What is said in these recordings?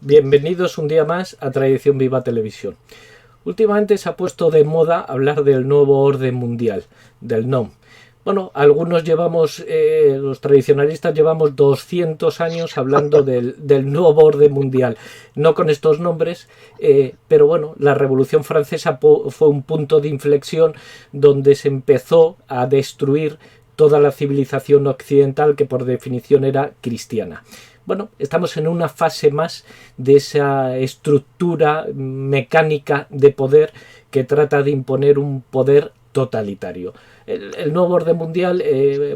Bienvenidos un día más a Tradición Viva Televisión. Últimamente se ha puesto de moda hablar del nuevo orden mundial, del NOM. Bueno, algunos llevamos, los tradicionalistas llevamos 200 años hablando del nuevo orden mundial, no con estos nombres, pero bueno, la Revolución Francesa fue un punto de inflexión donde se empezó a destruir toda la civilización occidental que por definición era cristiana. Bueno, estamos en una fase más de esa estructura mecánica de poder que trata de imponer un poder totalitario. El nuevo orden mundial,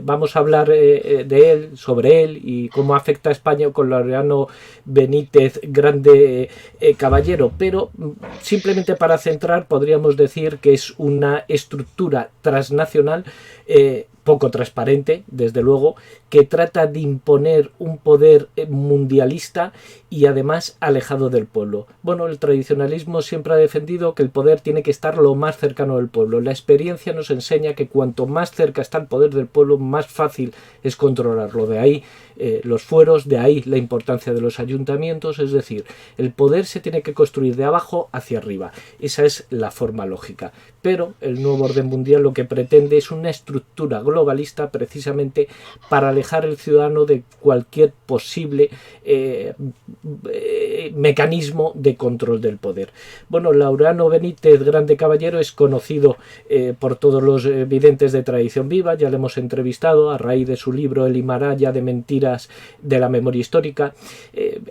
vamos a hablar de él, sobre él y cómo afecta a España con Laureano Benítez, grande caballero, pero simplemente para centrar podríamos decir que es una estructura transnacional poco transparente, desde luego, que trata de imponer un poder mundialista y además alejado del pueblo. Bueno, el tradicionalismo siempre ha defendido que el poder tiene que estar lo más cercano del pueblo. La experiencia nos enseña que cuanto más cerca está el poder del pueblo, más fácil es controlarlo. De ahí los fueros, de ahí la importancia de los ayuntamientos, es decir, el poder se tiene que construir de abajo hacia arriba. Esa es la forma lógica. Pero el nuevo orden mundial lo que pretende es una estructura globalista precisamente para alejar al ciudadano de cualquier posible mecanismo de control del poder. Bueno, Laureano Benítez, grande caballero, es conocido por todos los videntes de Tradición Viva, ya le hemos entrevistado a raíz de su libro El Himalaya de mentiras de la memoria histórica.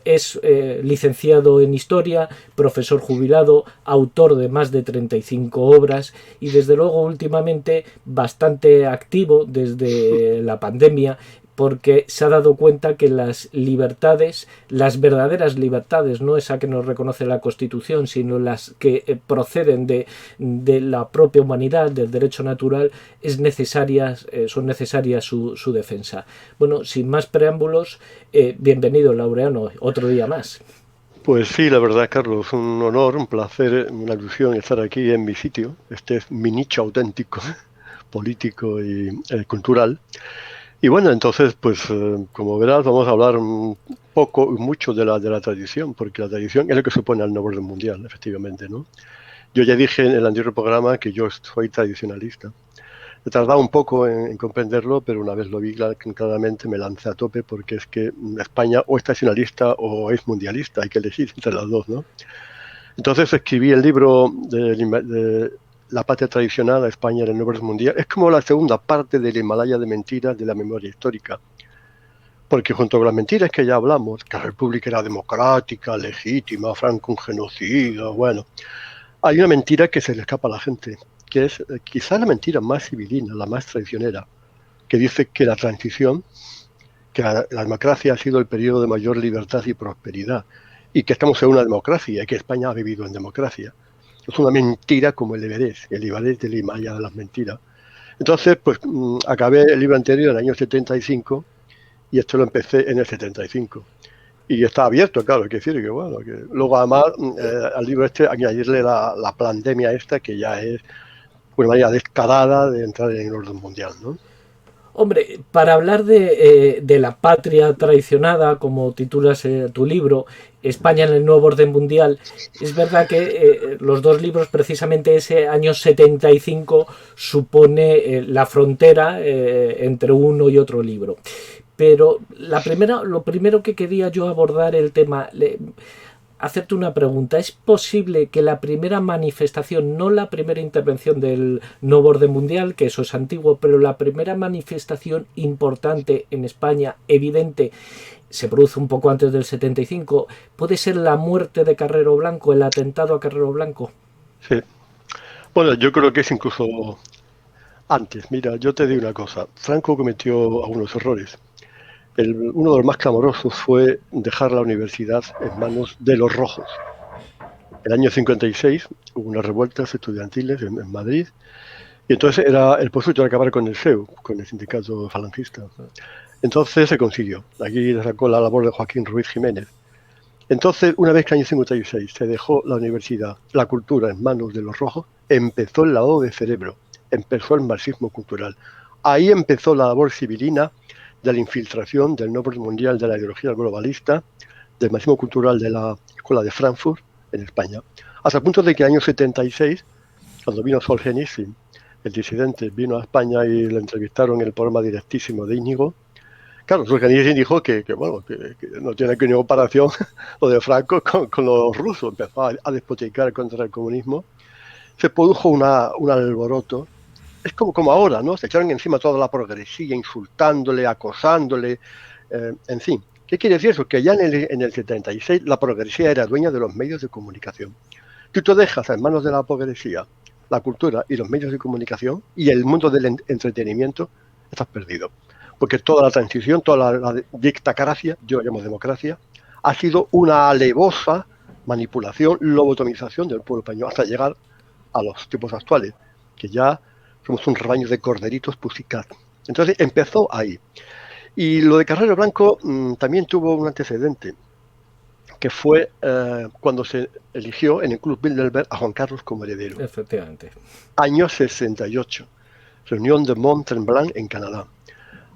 Es licenciado en Historia, profesor jubilado, autor de más de 35 obras y desde luego últimamente bastante activo desde la pandemia, porque se ha dado cuenta que las libertades, las verdaderas libertades, no esa que nos reconoce la Constitución, sino las que proceden de la propia humanidad, del derecho natural, son necesarias su defensa. Bueno, sin más preámbulos, bienvenido, Laureano, otro día más. Pues sí, la verdad, Carlos, un honor, un placer, una ilusión estar aquí en mi sitio. Este es mi nicho auténtico, político y cultural. Y bueno, entonces, pues como verás, vamos a hablar un poco y mucho de la tradición, porque la tradición es lo que supone el nuevo orden mundial, efectivamente, ¿no? Yo ya dije en el anterior programa que yo soy tradicionalista. He tardado un poco en comprenderlo, pero una vez lo vi claramente me lancé a tope, porque es que España o es tradicionalista o es mundialista, hay que elegir entre las dos, ¿no? Entonces escribí el libro de La patria tradicional a España en el nuevo orden mundial. Es como la segunda parte del Himalaya de mentiras de la memoria histórica. Porque junto con las mentiras que ya hablamos, que la República era democrática, legítima, Franco un genocida, bueno, hay una mentira que se le escapa a la gente, que es quizás la mentira más civilina, la más traicionera, que dice que la transición, que la democracia ha sido el periodo de mayor libertad y prosperidad, y que estamos en una democracia, y que España ha vivido en democracia. Es una mentira como el Everest del Himalaya de las mentiras. Entonces, pues acabé el libro anterior en el año 75 y esto lo empecé en el 75. Y está abierto, claro, hay que decir que bueno, que luego además al libro este añadirle la pandemia esta, que ya es una manera descarada de entrar en el orden mundial, ¿no? Hombre, para hablar de la patria traicionada, como titulas tu libro, España en el nuevo orden mundial, es verdad que los dos libros, precisamente ese año 75, supone la frontera entre uno y otro libro. Pero lo primero que quería yo abordar el tema, hacerte una pregunta. ¿Es posible que la primera manifestación, no la primera intervención del nuevo orden mundial, que eso es antiguo, pero la primera manifestación importante en España, evidente, se produce un poco antes del 75, puede ser la muerte de Carrero Blanco, el atentado a Carrero Blanco? Sí. Bueno, yo creo que es incluso antes. Mira, yo te digo una cosa. Franco cometió algunos errores. Uno de los más clamorosos fue dejar la universidad en manos de los rojos. El año 56 hubo unas revueltas estudiantiles en Madrid y entonces era el propósito de acabar con el SEU, con el sindicato falangista. Entonces se consiguió. Aquí sacó la labor de Joaquín Ruiz Jiménez. Entonces, una vez que en el año 56 se dejó la universidad, la cultura en manos de los rojos, empezó el lavado de cerebro, empezó el marxismo cultural. Ahí empezó la labor civilina de la infiltración del nuevo orden mundial, de la ideología globalista, del marxismo cultural, de la escuela de Frankfurt en España. Hasta el punto de que en el año 76, cuando vino Solzhenitsyn, el disidente, vino a España y lo entrevistaron en el programa directísimo de Íñigo. Claro, Solzhenitsyn dijo que no tiene que ni comparación lo de Franco con los rusos. Empezó a despotricar contra el comunismo. Se produjo un alboroto. Es como ahora, ¿no? Se echaron encima toda la progresía, insultándole, acosándole, en fin. ¿Qué quiere decir eso? Que ya en el 76 la progresía era dueña de los medios de comunicación. Tú te dejas en manos de la progresía la cultura y los medios de comunicación y el mundo del entretenimiento, estás perdido. Porque toda la transición, toda la dictacracia, yo la llamo democracia, ha sido una alevosa manipulación, lobotomización del pueblo español hasta llegar a los tiempos actuales, que ya somos un rebaño de corderitos pussycat. Entonces empezó ahí. Y lo de Carrero Blanco también tuvo un antecedente, que fue cuando se eligió en el Club Bilderberg a Juan Carlos como heredero. Efectivamente. Año 68, reunión de Mont-Tremblant en Canadá.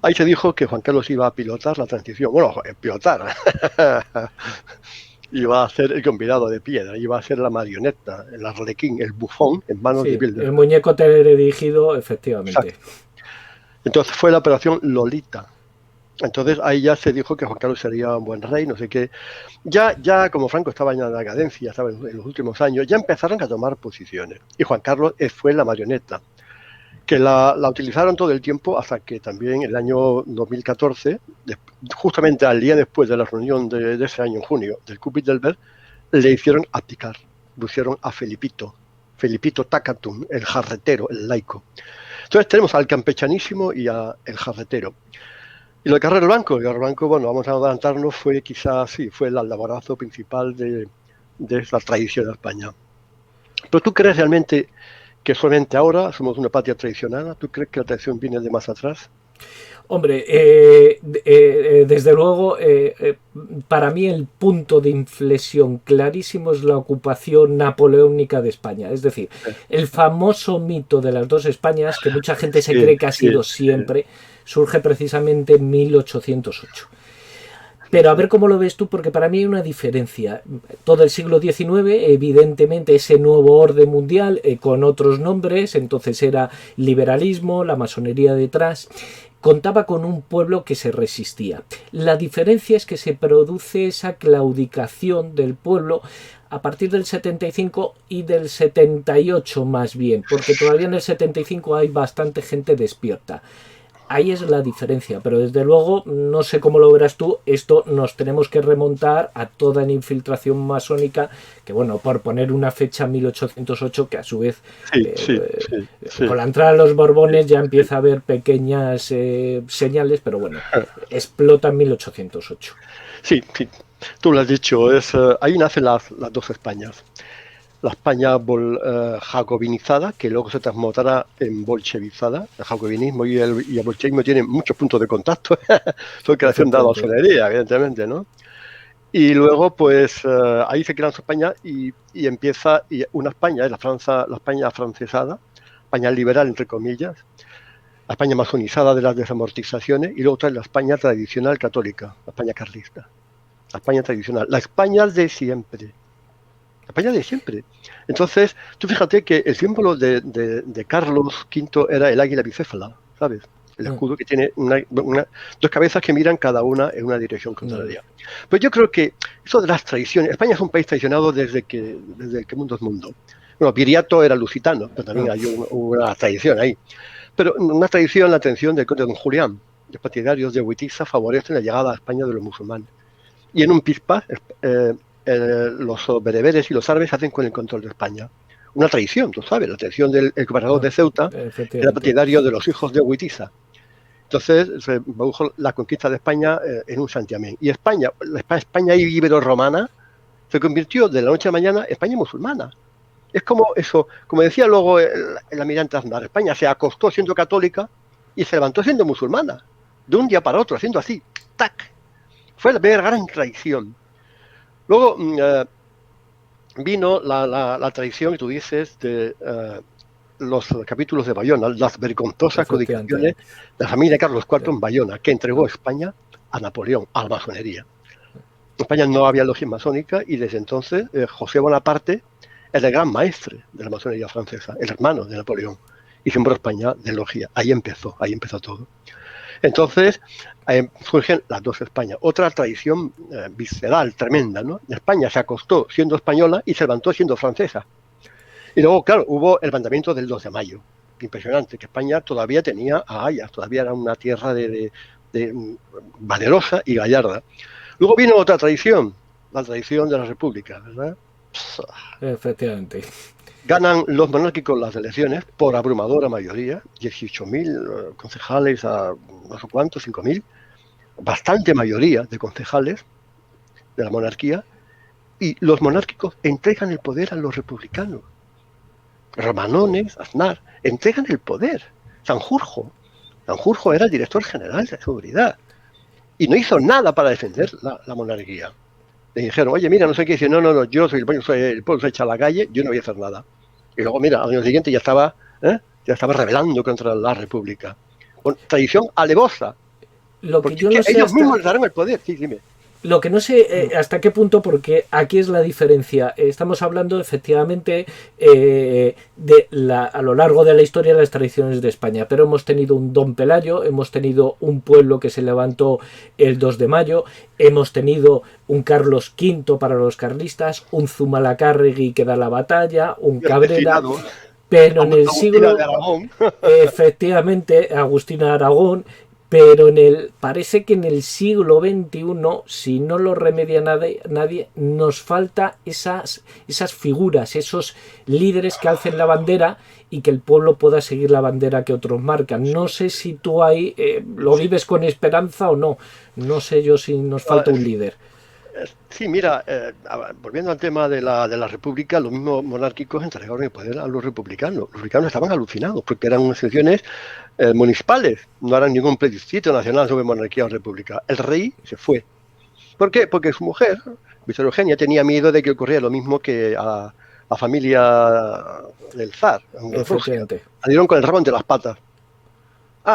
Ahí se dijo que Juan Carlos iba a pilotar la transición. Bueno, pilotar. Iba a ser el convidado de piedra, iba a ser la marioneta, el arlequín, el bufón en manos de Bilderberg. El muñeco teledirigido, efectivamente. Exacto. Entonces fue la operación Lolita. Entonces ahí ya se dijo que Juan Carlos sería un buen rey, no sé qué. Ya como Franco estaba en la decadencia, estaba en los últimos años, ya empezaron a tomar posiciones. Y Juan Carlos fue la marioneta, que la utilizaron todo el tiempo hasta que también el año 2014, justamente al día después de la reunión de ese año, en junio, del Club Bilderberg, le hicieron abdicar. Pusieron a Felipito Tacatum, el jarretero, el laico. Entonces tenemos al campechanísimo y al jarretero. Y lo de Carrero Blanco, bueno, vamos a adelantarnos, fue quizás, sí, fue el aldaborazo principal de la tradición de España. Pero ¿tú crees realmente que solamente ahora somos una patria traicionada? ¿Tú crees que la traición viene de más atrás? Hombre, desde luego, para mí el punto de inflexión clarísimo es la ocupación napoleónica de España. Es decir, el famoso mito de las dos Españas, que mucha gente se cree que ha sido siempre, surge precisamente en 1808. Pero a ver cómo lo ves tú, porque para mí hay una diferencia. Todo el siglo XIX, evidentemente, ese nuevo orden mundial con otros nombres, entonces era liberalismo, la masonería detrás, contaba con un pueblo que se resistía. La diferencia es que se produce esa claudicación del pueblo a partir del 75 y del 78 más bien, porque todavía en el 75 hay bastante gente despierta. Ahí es la diferencia, pero desde luego, no sé cómo lo verás tú, esto nos tenemos que remontar a toda la infiltración masónica, que bueno, por poner una fecha 1808, que a su vez, con la entrada de los Borbones ya empieza a haber pequeñas señales, pero bueno, explota en 1808. Sí, tú lo has dicho, ahí nacen las dos Españas. La España jacobinizada, que luego se transmutará en bolchevizada. El jacobinismo y el bolchevismo tienen muchos puntos de contacto. Son creación de la masonería, evidentemente, ¿no? Y luego, pues, ahí se crea España y empieza una España, la España afrancesada, España liberal, entre comillas, la España masonizada de las desamortizaciones, y luego trae la España tradicional católica, la España carlista. La España tradicional, la España de siempre. España de siempre. Entonces, tú fíjate que el símbolo de Carlos V era el águila bicéfala, ¿sabes? El escudo que tiene dos cabezas que miran cada una en una dirección contraria. Pues yo creo que eso de las tradiciones, España es un país traicionado desde que el mundo es mundo. Bueno, Viriato era lusitano, pero también hay una tradición ahí. Pero una tradición, la atención del conde don Julián. Los partidarios de Witiza favorecen la llegada a España de los musulmanes. Y en un pispa, los bereberes y los árabes hacen con el control de España. Una traición, tú sabes, la traición del gobernador de Ceuta, era partidario de los hijos de Witiza. Entonces se produjo la conquista de España en un santiamén. Y España, la España ibero-romana, se convirtió de la noche a la mañana en España musulmana. Es como eso, como decía luego el almirante Aznar, España se acostó siendo católica y se levantó siendo musulmana, de un día para otro, haciendo así, ¡tac! Fue la primera gran traición. Luego vino la tradición que tú dices de los capítulos de Bayona, las vergonzosas codificaciones de la familia de Carlos IV en Bayona, que entregó España a Napoleón, a la masonería. En España no había logia masónica y desde entonces José Bonaparte es el gran maestre de la masonería francesa, el hermano de Napoleón, y sembró España de logia. Ahí empezó todo. Entonces surgen las dos Españas. Otra tradición visceral, tremenda, ¿no? España se acostó siendo española y se levantó siendo francesa. Y luego, claro, hubo el mandamiento del 2 de mayo. Impresionante, que España todavía tenía agallas, todavía era una tierra de valerosa y gallarda. Luego vino otra tradición, la tradición de la República, ¿verdad? Efectivamente. Ganan los monárquicos las elecciones por abrumadora mayoría, 18.000 concejales a no sé cuántos, 5.000, bastante mayoría de concejales de la monarquía, y los monárquicos entregan el poder a los republicanos. Romanones, Aznar, entregan el poder. Sanjurjo era el director general de seguridad y no hizo nada para defender la monarquía. Le dijeron, oye, mira, no sé qué, dice, no, yo soy el pueblo se echa a la calle, yo no voy a hacer nada. Y luego, mira, al año siguiente ya estaba rebelando contra la República. Con tradición alevosa. Lo que yo no sé ellos mismos les darán el poder, sí, dime. Lo que no sé hasta qué punto, porque aquí es la diferencia. Estamos hablando efectivamente a lo largo de la historia de las tradiciones de España, pero hemos tenido un Don Pelayo, hemos tenido un pueblo que se levantó el 2 de mayo, hemos tenido un Carlos V para los carlistas, un Zumalacárregui que da la batalla, un Cabrera, pero en el siglo... Efectivamente, Agustina de Aragón. Pero parece que en el siglo XXI, si no lo remedia nadie, nos falta esas figuras, esos líderes que alcen la bandera y que el pueblo pueda seguir la bandera que otros marcan. No sé si tú ahí lo vives con esperanza o no. No sé yo si nos falta un líder. Sí, mira, volviendo al tema de la República, los mismos monárquicos entregaron el poder a los republicanos. Los republicanos estaban alucinados porque eran unas elecciones municipales, no eran ningún plebiscito nacional sobre monarquía o república. El rey se fue. ¿Por qué? Porque su mujer, Victoria Eugenia, tenía miedo de que ocurriera lo mismo que a la familia del zar. Salieron con el rabo entre las patas.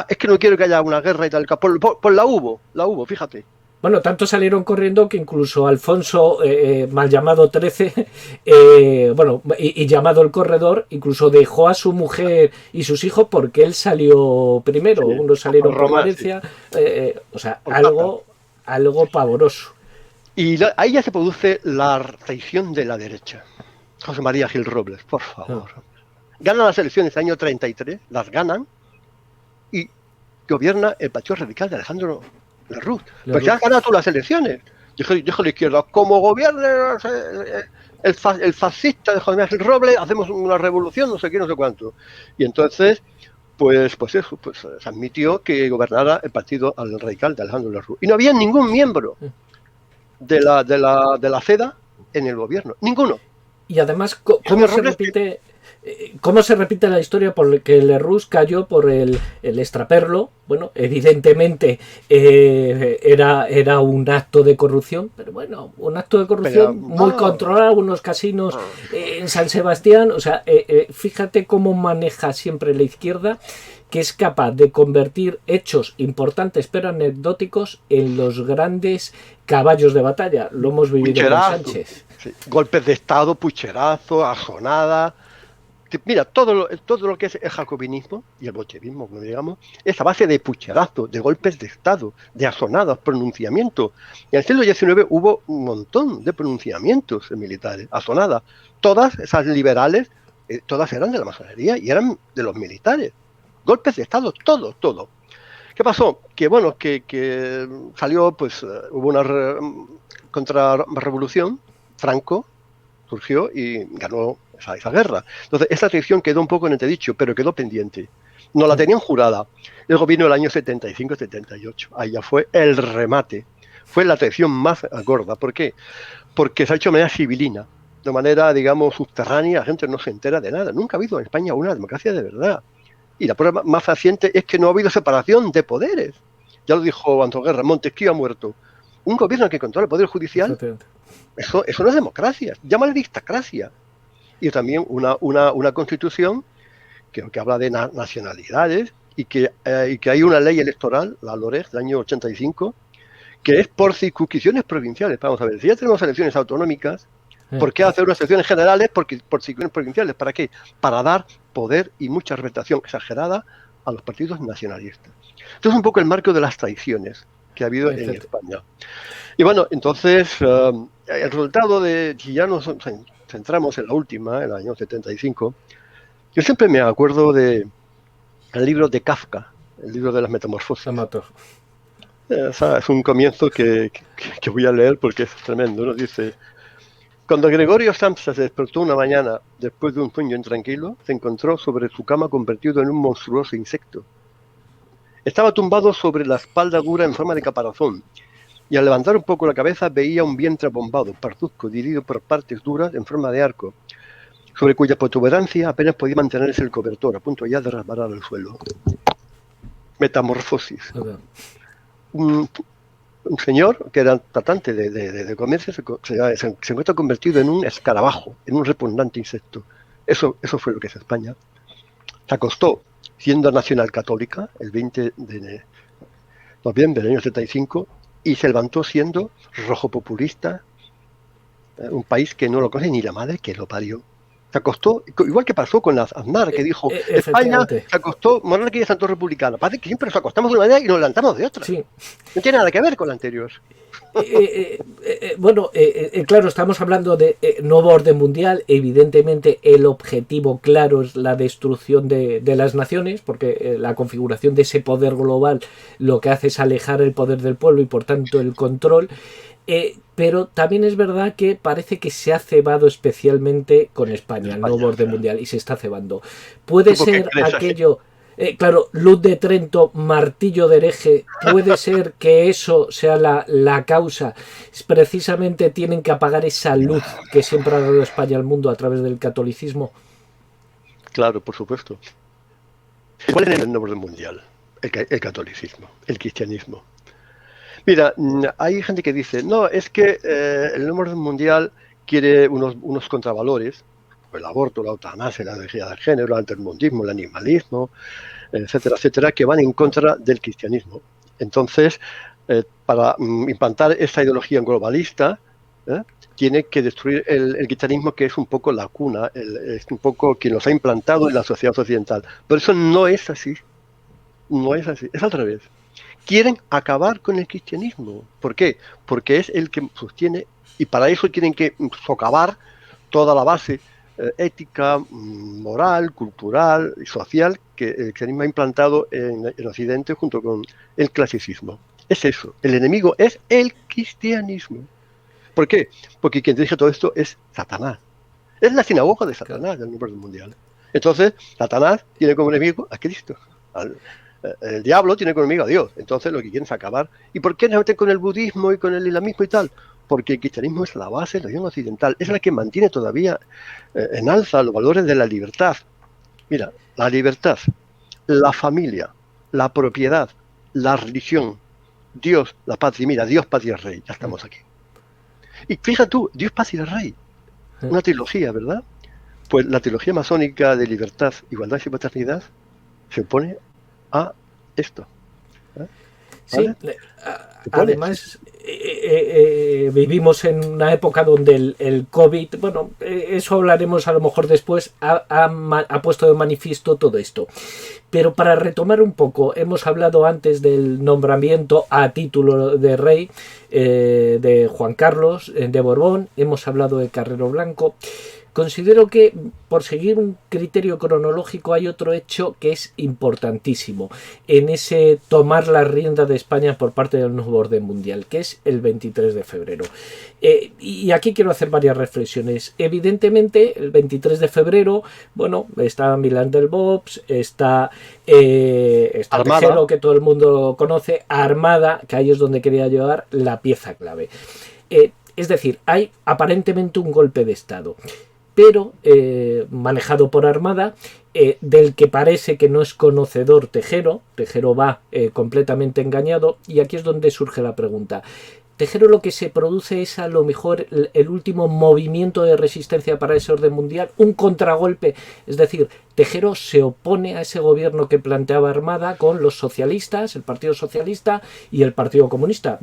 Es que no quiero que haya una guerra y tal. Por la hubo, fíjate. Bueno, tanto salieron corriendo que incluso Alfonso, mal llamado 13, y llamado el corredor, incluso dejó a su mujer y sus hijos porque él salió primero. Sí, unos salieron por Valencia, o sea, algo pavoroso. Y ahí ya se produce la traición de la derecha. José María Gil Robles, por favor. Ganan las elecciones año 33, las ganan, y gobierna el Partido Radical de Alejandro Lerroux. Porque has ganado tú las elecciones. Dijo la izquierda, como gobierne el fascista de José María Gil Robles, hacemos una revolución, no sé qué, no sé cuánto. Y entonces, pues se admitió que gobernara el Partido Radical de Alejandro Lerroux. Y no había ningún miembro de la CEDA en el gobierno. Ninguno. Y además, ¿cómo se repite la historia? Porque Lerroux cayó por el extraperlo. Bueno, evidentemente era un acto de corrupción, pero bueno, un acto de corrupción muy controlado, unos casinos en San Sebastián. O sea, fíjate cómo maneja siempre la izquierda, que es capaz de convertir hechos importantes pero anecdóticos en los grandes caballos de batalla. Lo hemos vivido con Sánchez. Sí. Golpes de Estado, pucherazo, ajonada. Mira, todo lo que es el jacobinismo y el bolchevismo, como digamos, es a base de pucherazo, de golpes de Estado, de asonadas, pronunciamientos. Y en el siglo XIX hubo un montón de pronunciamientos militares, asonadas. Todas esas liberales, todas eran de la masonería y eran de los militares. Golpes de Estado, todo. ¿Qué pasó? Que bueno, que salió, pues hubo una contrarrevolución, Franco surgió y ganó esa guerra. Entonces, esa tradición quedó un poco en entredicho, pero quedó pendiente. No la tenían jurada. Luego vino el año 75-78. Ahí ya fue el remate. Fue la tradición más gorda. ¿Por qué? Porque se ha hecho de manera civilina, de manera, digamos, subterránea. La gente no se entera de nada. Nunca ha habido en España una democracia de verdad. Y la prueba más fehaciente es que no ha habido separación de poderes. Ya lo dijo Antonio Guerra, Montesquieu ha muerto. Un gobierno que controla el poder judicial, eso no es democracia, llámale dictacracia. Y también una constitución que habla de nacionalidades y que hay una ley electoral, la LOREG del año 85, que es por circunscripciones provinciales. Vamos a ver, si ya tenemos elecciones autonómicas, ¿por qué hacer unas elecciones generales por circunscripciones provinciales? ¿Para qué? Para dar poder y mucha representación exagerada a los partidos nacionalistas. Esto es un poco el marco de las traiciones que ha habido en España. Y bueno, entonces, el resultado de, si ya nos centramos en la última, en el año 75, yo siempre me acuerdo del libro de Kafka, el libro de las Metamorfosis. Es un comienzo que voy a leer porque es tremendo, ¿no? Dice: cuando Gregorio Samsa se despertó una mañana después de un sueño intranquilo, se encontró sobre su cama convertido en un monstruoso insecto. Estaba tumbado sobre la espalda dura en forma de caparazón, y al levantar un poco la cabeza veía un vientre abombado, parduzco, dividido por partes duras en forma de arco, sobre cuya protuberancia apenas podía mantenerse el cobertor, a punto ya de resbalar al suelo. Metamorfosis. Un señor que era tratante de comercio se encuentra convertido en un escarabajo, en un repugnante insecto. Eso fue lo que es España. Se acostó siendo nacional católica el 20 de noviembre del año 75 y se levantó siendo rojo populista, un país que no lo conoce ni la madre que lo parió. Se acostó, igual que pasó con las Aznar, que dijo, España se acostó monarquía y santo republicano. Parece que siempre nos acostamos de una manera y nos levantamos de otra. Sí. No tiene nada que ver con la anterior. Claro, estamos hablando de nuevo orden mundial. Evidentemente el objetivo claro es la destrucción de las naciones, porque la configuración de ese poder global lo que hace es alejar el poder del pueblo y por tanto el control. Pero también es verdad que parece que se ha cebado especialmente con España, el nuevo orden mundial, y se está cebando. Puede ser aquello... claro, luz de Trento, martillo de hereje, puede ser que eso sea la causa. Precisamente tienen que apagar esa luz que siempre ha dado España al mundo a través del catolicismo. Claro, por supuesto. ¿Cuál es el nuevo orden mundial? El catolicismo, el cristianismo. Mira, hay gente que dice, no, es que el nuevo orden mundial quiere unos contravalores, el aborto, la eutanasia, la ideología de género, el altermundismo, el animalismo, etcétera, etcétera, que van en contra del cristianismo. Entonces, para implantar esa ideología globalista, tiene que destruir el cristianismo, que es un poco la cuna, es un poco quien los ha implantado en la sociedad occidental. Pero eso no es así. No es así, es al revés. Quieren acabar con el cristianismo. ¿Por qué? Porque es el que sostiene, y para eso tienen que socavar toda la base ética, moral, cultural y social que el cristianismo ha implantado en Occidente junto con el clasicismo. Es eso, el enemigo es el cristianismo. ¿Por qué? Porque quien dirige todo esto es Satanás. Es la sinagoga de Satanás del nuevo orden mundial. Entonces, Satanás tiene como enemigo a Cristo. El diablo tiene como enemigo a Dios. Entonces lo que quieren es acabar. ¿Y por qué se meten con el budismo y con el islamismo y tal? Porque el cristianismo es la base de la religión occidental. Es la que mantiene todavía en alza los valores de la libertad. Mira, la libertad, la familia, la propiedad, la religión, Dios, la patria. Mira, Dios, patria, rey. Ya estamos aquí. Y fíjate tú, Dios, patria, rey. Una trilogía, ¿verdad? Pues la trilogía masónica de libertad, igualdad y fraternidad se opone a esto. ¿Vale? Sí, además vivimos en una época donde el COVID, bueno, eso hablaremos a lo mejor después, ha puesto de manifiesto todo esto. Pero para retomar un poco, hemos hablado antes del nombramiento a título de rey de Juan Carlos de Borbón, hemos hablado de Carrero Blanco. Considero que, por seguir un criterio cronológico, hay otro hecho que es importantísimo en ese tomar la rienda de España por parte del nuevo orden mundial, que es el 23 de febrero. Y aquí quiero hacer varias reflexiones. Evidentemente, el 23 de febrero, bueno, está Milán del Bops, está Tejero, que todo el mundo conoce, Armada, que ahí es donde quería llevar la pieza clave. Es decir, hay aparentemente un golpe de Estado, pero manejado por Armada, del que parece que no es conocedor Tejero. Tejero va completamente engañado, y aquí es donde surge la pregunta. Tejero lo que se produce es a lo mejor el último movimiento de resistencia para ese orden mundial, un contragolpe, es decir, Tejero se opone a ese gobierno que planteaba Armada con los socialistas, el Partido Socialista y el Partido Comunista.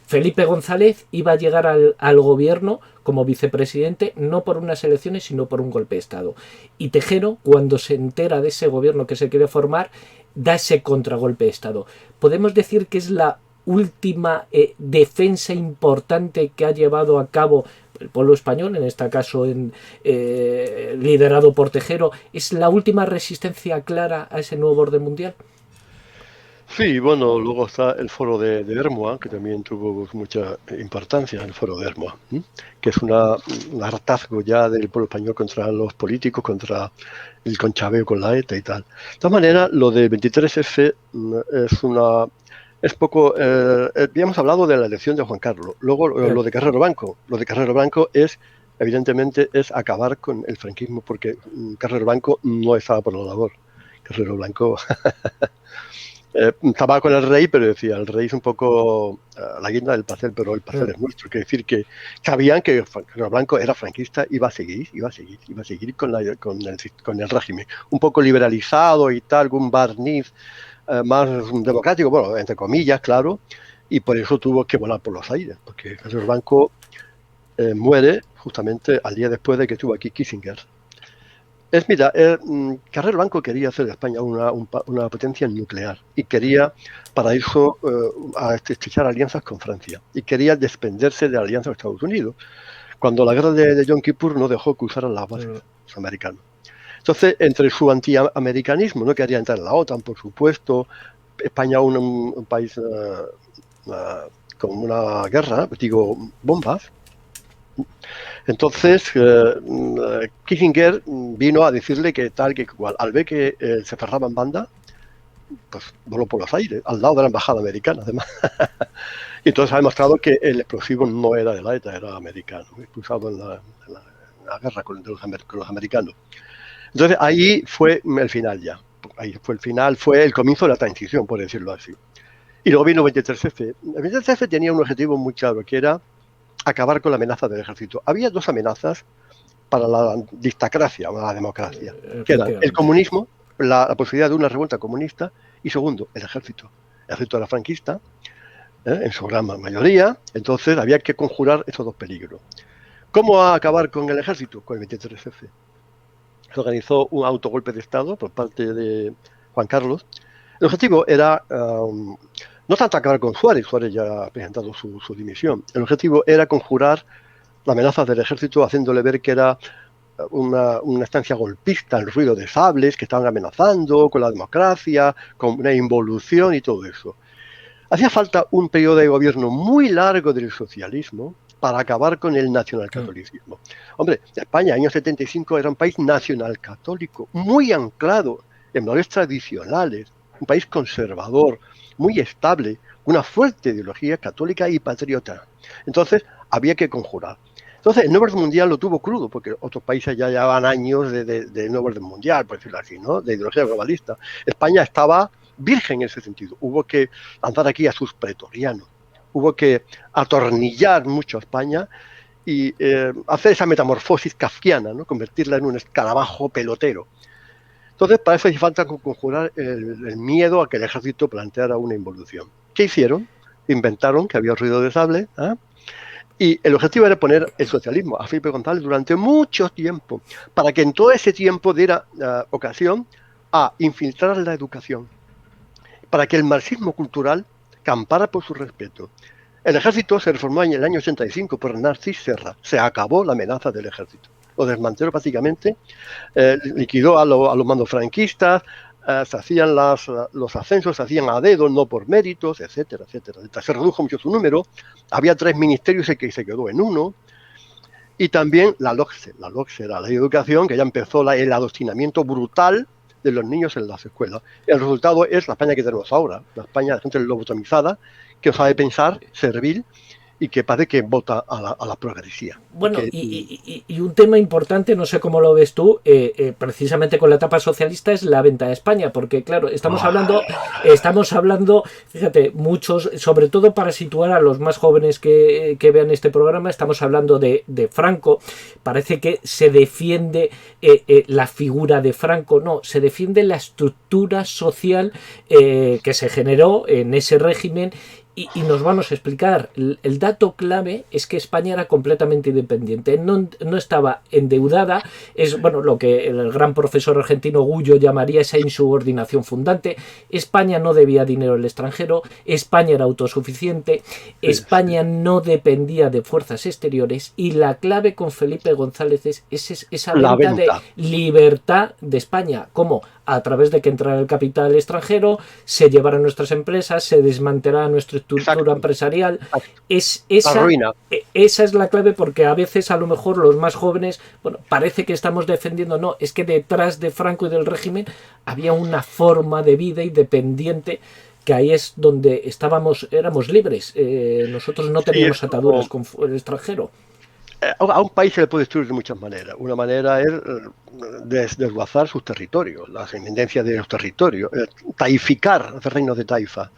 Felipe González iba a llegar al gobierno como vicepresidente no por unas elecciones sino por un golpe de Estado. Y Tejero, cuando se entera de ese gobierno que se quiere formar, da ese contragolpe de Estado. Podemos decir que es la última defensa importante que ha llevado a cabo el pueblo español, en este caso liderado por Tejero. ¿Es la última resistencia clara a ese nuevo orden mundial? Sí, bueno, luego está el foro de Hermoa, que también tuvo mucha importancia, el foro de Hermoa, que es un hartazgo ya del pueblo español contra los políticos, contra el conchaveo con la ETA y tal. De todas maneras, lo de 23F es poco. Habíamos hablado de la elección de Juan Carlos. Luego, lo de Carrero Blanco. Lo de Carrero Blanco evidentemente, es acabar con el franquismo, porque Carrero Blanco no estaba por la labor. Carrero Blanco estaba con el rey, pero decía, el rey es un poco la guinda del pastel, pero el pastel es nuestro. Quiere decir que sabían que Carrero Blanco era franquista, iba a seguir con el régimen. Un poco liberalizado y tal, un barniz más democrático, bueno, entre comillas, claro, y por eso tuvo que volar por los aires, porque Carrero Blanco muere justamente al día después de que estuvo aquí Kissinger. Mira, Carrero Blanco quería hacer de España una potencia nuclear y quería para eso estrechar alianzas con Francia y quería desprenderse de la alianza con Estados Unidos, cuando la guerra de Yom Kippur no dejó que usaran las bases los americanos. Entonces, entre su antiamericanismo, no quería entrar en la OTAN, por supuesto, España un país con una guerra, digo, bombas. Entonces, Kissinger vino a decirle que tal, que igual, al ver que se cerraba en banda, pues voló por los aires, al lado de la embajada americana, además. Y entonces ha demostrado que el explosivo no era de la ETA, era americano, usado en la guerra con los americanos. Entonces ahí fue el final ya. Ahí fue el final, fue el comienzo de la transición, por decirlo así. Y luego vino 23F. El 23F tenía un objetivo muy claro, que era acabar con la amenaza del ejército. Había dos amenazas para la dictacracia, o la democracia, que eran el comunismo, la posibilidad de una revuelta comunista, y segundo, el ejército. El ejército era franquista, en su gran mayoría, entonces había que conjurar esos dos peligros. ¿Cómo acabar con el ejército? Con el 23F. Se organizó un autogolpe de Estado por parte de Juan Carlos. El objetivo era no tanto acabar con Suárez ya ha presentado su dimisión. El objetivo era conjurar la amenaza del ejército, haciéndole ver que era una estancia golpista, el ruido de sables, que estaban amenazando con la democracia, con una involución y todo eso. Hacía falta un periodo de gobierno muy largo del socialismo para acabar con el nacionalcatolicismo. Hombre, España, años 75, era un país nacionalcatólico, muy anclado en valores tradicionales, un país conservador, muy estable, una fuerte ideología católica y patriota. Entonces, había que conjurar. Entonces, el nuevo orden mundial lo tuvo crudo, porque otros países ya llevaban años de nuevo orden mundial, por decirlo así, ¿no? De ideología globalista. España estaba virgen en ese sentido. Hubo que lanzar aquí a sus pretorianos. Hubo que atornillar mucho a España y hacer esa metamorfosis kafkiana, ¿no? Convertirla en un escarabajo pelotero. Entonces, para eso hace falta conjurar el miedo a que el ejército planteara una involución. ¿Qué hicieron? Inventaron que había ruido de sable, y el objetivo era poner el socialismo a Felipe González durante mucho tiempo, para que en todo ese tiempo diera ocasión a infiltrar la educación, para que el marxismo cultural campara por su respeto. El ejército se reformó en el año 85 por Narcís Serra. Se acabó la amenaza del ejército. Lo desmanteló básicamente, liquidó a los mandos franquistas, se hacían los ascensos, se hacían a dedo, no por méritos, etcétera, etcétera. Se redujo mucho su número, había 3 ministerios y se quedó en uno. Y también la LOCSE era la ley de educación, que ya empezó el adoctrinamiento brutal de los niños en las escuelas. El resultado es la España que tenemos ahora, la España de gente lobotomizada, que no sabe pensar, servil, y que parece que vota a la progresía. Bueno, y un tema importante, no sé cómo lo ves tú, precisamente con la etapa socialista, es la venta de España, porque claro, estamos hablando, fíjate, muchos, sobre todo para situar a los más jóvenes que vean este programa, estamos hablando de Franco. Parece que se defiende la figura de Franco, no, se defiende la estructura social que se generó en ese régimen. Y nos vamos a explicar, el dato clave es que España era completamente independiente, no estaba endeudada, es bueno lo que el gran profesor argentino Gullo llamaría esa insubordinación fundante. España no debía dinero al extranjero, España era autosuficiente, España no dependía de fuerzas exteriores, y la clave con Felipe González es esa venta de libertad de España. ¿Cómo? A través de que entrara el capital extranjero, se llevaran nuestras empresas, se desmantelara nuestra estructura empresarial. Esa es la clave, porque a veces a lo mejor los más jóvenes, bueno, parece que estamos defendiendo, no, es que detrás de Franco y del régimen había una forma de vida independiente, que ahí es donde éramos libres, nosotros no teníamos ataduras con el extranjero. A un país se le puede destruir de muchas maneras. Una manera es desguazar sus territorios, las independencias de los territorios, taificar los reinos de taifa.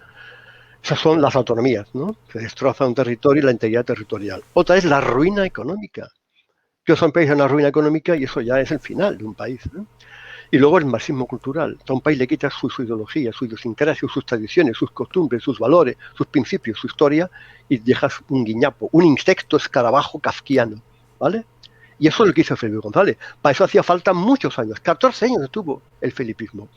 Esas son las autonomías, ¿no? Se destroza un territorio y la integridad territorial. Otra es la ruina económica. Que son países en la ruina económica y eso ya es el final de un país, ¿no? Y luego el marxismo cultural. A un país le quitas su ideología, su idiosincrasia, sus tradiciones, sus costumbres, sus valores, sus principios, su historia, y dejas un guiñapo, un insecto escarabajo kafkiano, ¿vale? Y eso es lo que hizo Felipe González. Para eso hacía falta muchos años, 14 años estuvo el felipismo.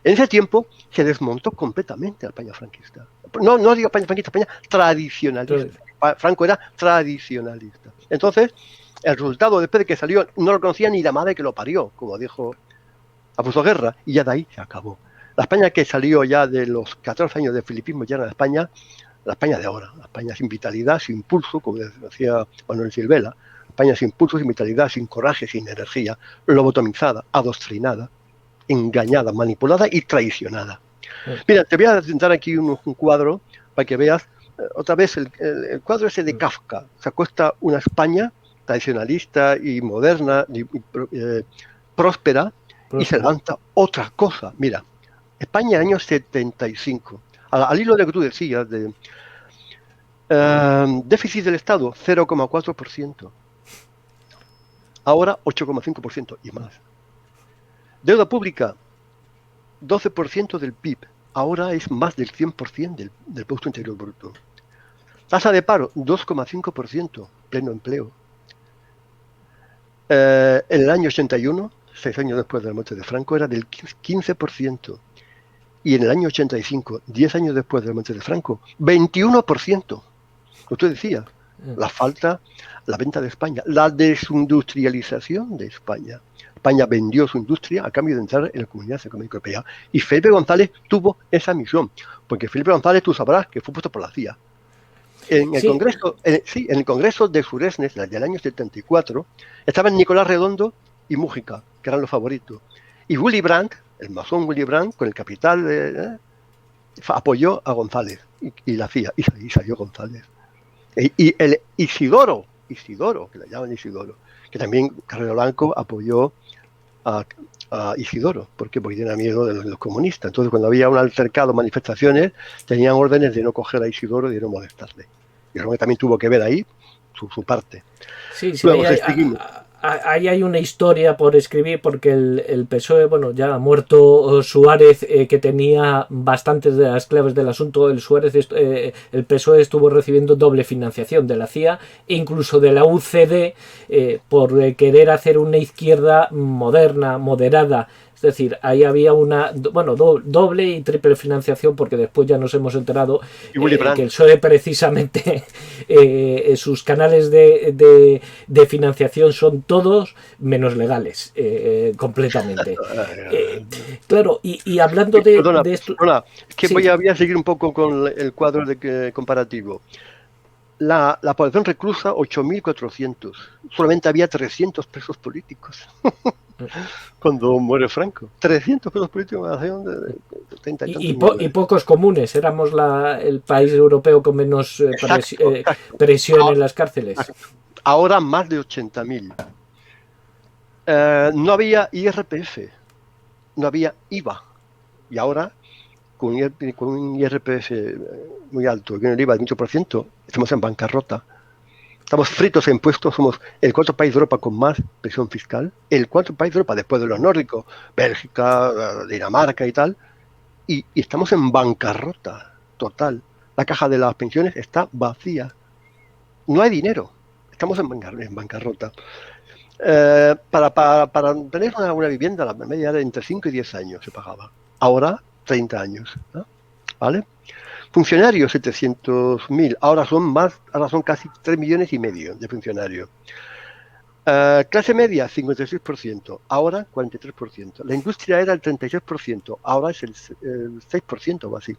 En ese tiempo se desmontó completamente la España franquista. No digo España franquista, España tradicionalista. Franco era tradicionalista. Entonces, el resultado, después de que salió, no lo conocía ni la madre que lo parió, como dijo Alfonso Guerra, y ya de ahí se acabó. La España que salió ya de los 14 años de felipismo ya era la España de ahora, la España sin vitalidad, sin impulso, como decía Manuel Silvela, España sin impulso, sin vitalidad, sin coraje, sin energía, lobotomizada, adoctrinada, engañada, manipulada y traicionada. Mira, te voy a presentar aquí un cuadro para que veas otra vez el cuadro ese de Kafka. Se acuesta una España tradicionalista y moderna, próspera, y se levanta otra cosa. Mira, España año 75. Al hilo de lo que tú decías, de déficit del Estado, 0,4%. Ahora 8,5% y más. Deuda pública, 12% del PIB. Ahora es más del 100% del Producto Interior Bruto. Tasa de paro, 2,5%, pleno empleo. En el año 81, 6 años después de la muerte de Franco, era del 15%. Y en el año 85, 10 años después de la muerte de Franco, 21%. Lo tú decías, la venta de España, la desindustrialización de España. España vendió su industria a cambio de entrar en la Comunidad Económica Europea. Y Felipe González tuvo esa misión, porque Felipe González, tú sabrás, que fue puesto por la CIA. En el Congreso, en el Congreso de Suresnes del año 74, estaban Nicolás Redondo y Mújica, que eran los favoritos. Y Willy Brandt, el masón Willy Brandt, con el capital, apoyó a González y la CIA, y salió González. Y el Isidoro, que le llaman Isidoro, que también Carrero Blanco apoyó a Isidoro, porque tenía miedo de los comunistas. Entonces, cuando había un altercado, manifestaciones, tenían órdenes de no coger a Isidoro y de no molestarle. Y Romero también tuvo que ver ahí su parte. Sí, luego, ahí hay una historia por escribir, porque el PSOE, bueno, ya ha muerto Suárez, que tenía bastantes de las claves del asunto. El PSOE estuvo recibiendo doble financiación de la CIA e incluso de la UCD, por querer hacer una izquierda moderna, moderada. Es decir, ahí había una doble y triple financiación, porque después ya nos hemos enterado que el PSOE precisamente sus canales de financiación son todos menos legales, completamente. Claro, y hablando de esto... Perdona, es que voy a seguir un poco con el cuadro comparativo. La población reclusa, 8.400. Solamente había 300 presos políticos. Cuando muere Franco. 300 presos políticos en la nación 30 y tantos Y millones. pocos comunes. Éramos el país europeo con menos Exacto. presión en las cárceles. Ahora más de 80.000. No había IRPF, no había IVA. Y ahora, con un IRPF muy alto, con el IVA del 8%, estamos en bancarrota. Estamos fritos en impuestos, somos el cuarto país de Europa con más presión fiscal, el cuarto país de Europa después de los nórdicos, Bélgica, Dinamarca y tal, y estamos en bancarrota total. La caja de las pensiones está vacía. No hay dinero. Estamos en bancarrota. Para tener una vivienda, la media era entre 5 y 10 años se pagaba. Ahora, 30 años. ¿No? ¿Vale? Funcionarios, 700.000. Ahora son casi 3 millones y medio de funcionarios. Clase media, 56%. Ahora, 43%. La industria era el 36%. Ahora es el 6% o así.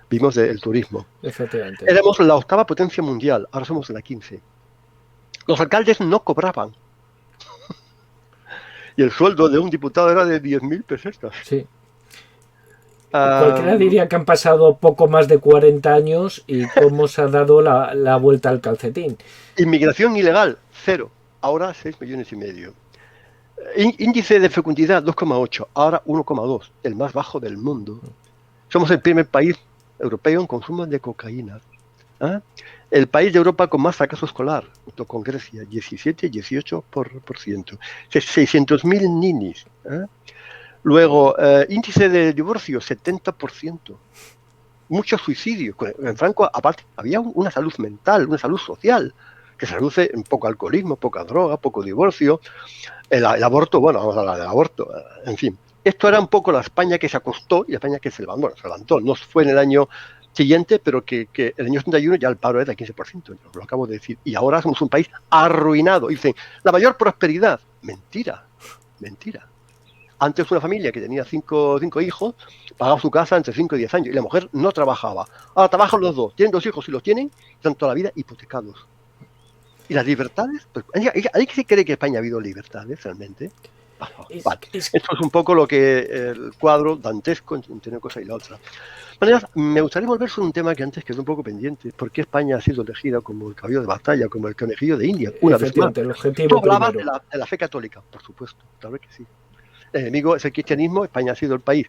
Vimos el turismo. Efectivamente. Éramos la 8ª potencia mundial. Ahora somos la 15. Los alcaldes no cobraban. Y el sueldo de un diputado era de 10.000 pesetas. Sí. Cualquiera diría que han pasado poco más de 40 años y cómo se ha dado la vuelta al calcetín. Inmigración ilegal, 0. Ahora 6 millones y medio. Índice de fecundidad, 2,8. Ahora 1,2. El más bajo del mundo. Somos el primer país europeo en consumo de cocaína. ¿Ah? El país de Europa con más fracaso escolar, junto con Grecia, 17-18%. 600.000 ninis. ¿Ah? Luego, índice de divorcio, 70%. Muchos suicidios. En Franco, aparte, había una salud mental, una salud social, que se reduce en poco alcoholismo, poca droga, poco divorcio. El aborto, bueno, vamos a hablar del aborto, en fin. Esto era un poco la España que se acostó y la España que se levantó. No fue en el año siguiente, pero que el año 71 ya el paro era de 15%, lo acabo de decir. Y ahora somos un país arruinado. Dicen, la mayor prosperidad. Mentira, mentira. Antes una familia que tenía cinco hijos pagaba su casa entre 5 y 10 años y la mujer no trabajaba. Ahora trabajan los dos, tienen 2 hijos y los tienen, están toda la vida hipotecados. ¿Y las libertades? Pues, ¿hay que se cree que España ha habido libertades realmente? Vale. Esto es un poco lo que el cuadro dantesco entre una cosa y la otra. De maneras, me gustaría volver sobre un tema que antes quedó un poco pendiente. ¿Por qué España ha sido elegida como el caballo de batalla, como el conejillo de India? Una vez más. El objetivo Tú hablabas de la fe católica, por supuesto, claro que sí. El enemigo es el cristianismo. España ha sido el país,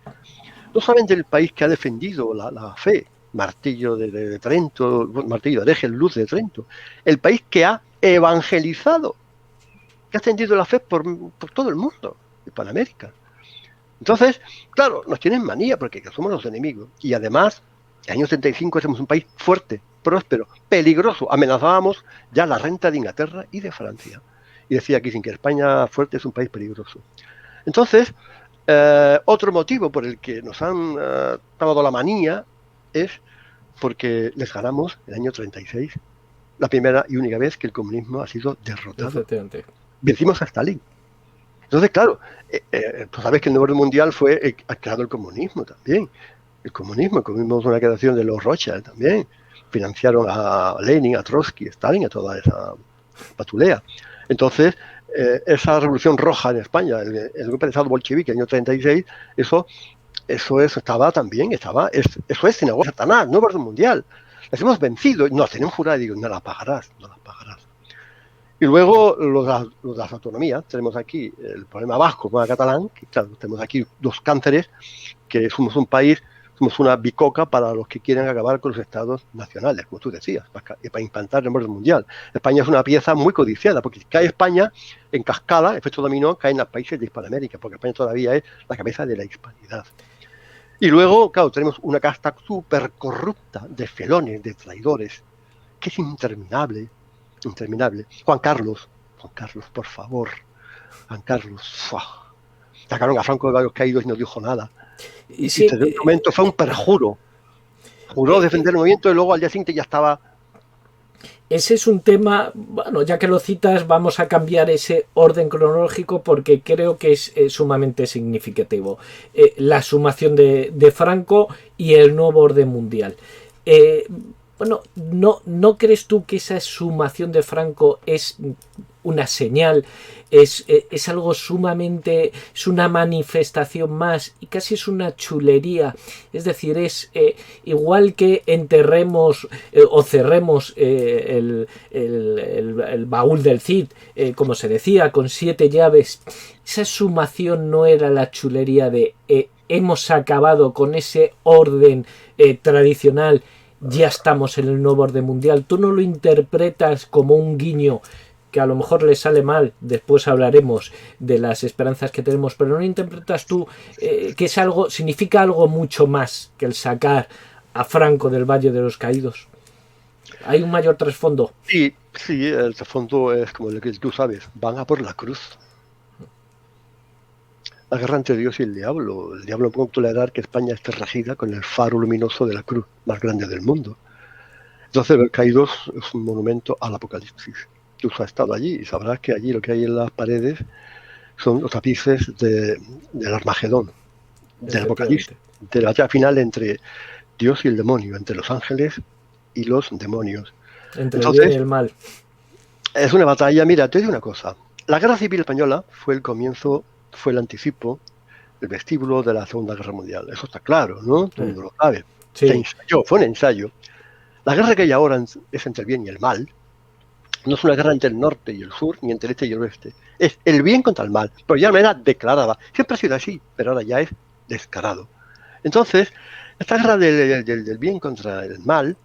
no solamente el país que ha defendido la fe, martillo de Trento, martillo de Eje, luz de Trento, el país que ha evangelizado, que ha extendido la fe por todo el mundo, en Panamérica. Entonces, claro, nos tienen manía porque somos los enemigos. Y además, en el año 35 somos un país fuerte, próspero, peligroso. Amenazábamos ya la renta de Inglaterra y de Francia. Y decía Kissinger que España fuerte es un país peligroso. Entonces, otro motivo por el que nos han dado la manía es porque les ganamos en el año 36, la primera y única vez que el comunismo ha sido derrotado. Vencimos a Stalin. Entonces, claro, tú sabes que el nuevo orden mundial fue creado el comunismo también. El comunismo es una creación de los Rothschild también. Financiaron a Lenin, a Trotsky, a Stalin, a toda esa patulea. Entonces, esa revolución roja en España, el golpe de Estado bolchevique en el año 36, eso es sinagoga de Satanás, nuevo orden mundial. Las hemos vencido, nos tenemos jurado y digo, no las pagarás. Y luego los de las autonomías, tenemos aquí el problema vasco, el problema catalán, que claro, tenemos aquí dos cánceres, que somos un país, somos una bicoca para los que quieren acabar con los estados nacionales, como tú decías, para implantar el orden mundial. España es una pieza muy codiciada, porque si cae España, en cascada, efecto dominó, caen los países de Hispanoamérica, porque España todavía es la cabeza de la hispanidad. Y luego, claro, tenemos una casta súper corrupta de felones, de traidores, que es interminable. Juan Carlos, por favor. Juan Carlos. Sacaron a Franco de varios caídos y no dijo nada. Y desde un momento fue un perjuro. Juró defender el movimiento y luego al día siguiente ya estaba. Ese es un tema, bueno, ya que lo citas, vamos a cambiar ese orden cronológico porque creo que es sumamente significativo. La sumación de Franco y el nuevo orden mundial. Bueno, ¿no crees tú que esa sumación de Franco es una señal es algo sumamente, es una manifestación más y casi es una chulería. Es decir, es igual que enterremos o cerremos el baúl del Cid, como se decía, con 7 llaves. Esa sumación no era la chulería de hemos acabado con ese orden tradicional, ya estamos en el nuevo orden mundial. Tú no lo interpretas como un guiño que a lo mejor le sale mal, después hablaremos de las esperanzas que tenemos, pero no interpretas tú que es algo, significa algo mucho más que el sacar a Franco del Valle de los Caídos. Hay un mayor trasfondo. Sí, sí, el trasfondo es como lo que tú sabes, van a por la cruz. La guerra entre Dios y el diablo. El diablo no puede tolerar que España esté regida con el faro luminoso de la cruz más grande del mundo. Entonces, los Caídos es un monumento al Apocalipsis. Tú has estado allí y sabrás que allí lo que hay en las paredes son los tapices del Armagedón, del Apocalipsis, de la batalla final entre Dios y el demonio, entre los ángeles y los demonios. Entre el bien y el mal. Es una batalla, mira, te digo una cosa. La Guerra Civil Española fue el comienzo, fue el anticipo, el vestíbulo de la Segunda Guerra Mundial. Eso está claro, ¿no? Todo el mundo lo sabe. Sí. Se ensayó, fue un ensayo. La guerra que hay ahora es entre el bien y el mal. No es una guerra entre el norte y el sur, ni entre el este y el oeste. Es el bien contra el mal, pero ya de manera declarada. Siempre ha sido así, pero ahora ya es descarado. Entonces, esta guerra del bien contra el mal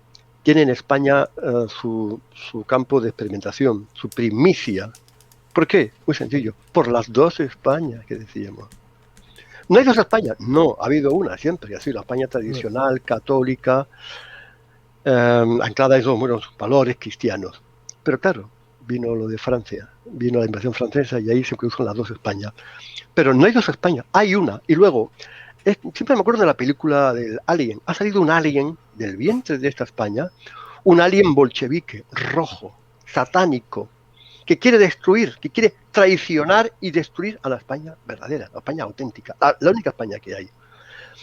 tiene en España su campo de experimentación, su primicia. ¿Por qué? Muy sencillo. Por las dos Españas que decíamos. ¿No hay dos Españas? No, ha habido una siempre, que ha sido la España tradicional, católica, anclada en esos buenos valores cristianos. Pero claro, vino lo de Francia, vino la invasión francesa y ahí se cruzan las dos Españas. Pero no hay dos Españas, hay una. Y luego, siempre me acuerdo de la película del Alien. Ha salido un alien del vientre de esta España, un alien bolchevique, rojo, satánico, que quiere destruir, que quiere traicionar y destruir a la España verdadera, la España auténtica, la única España que hay.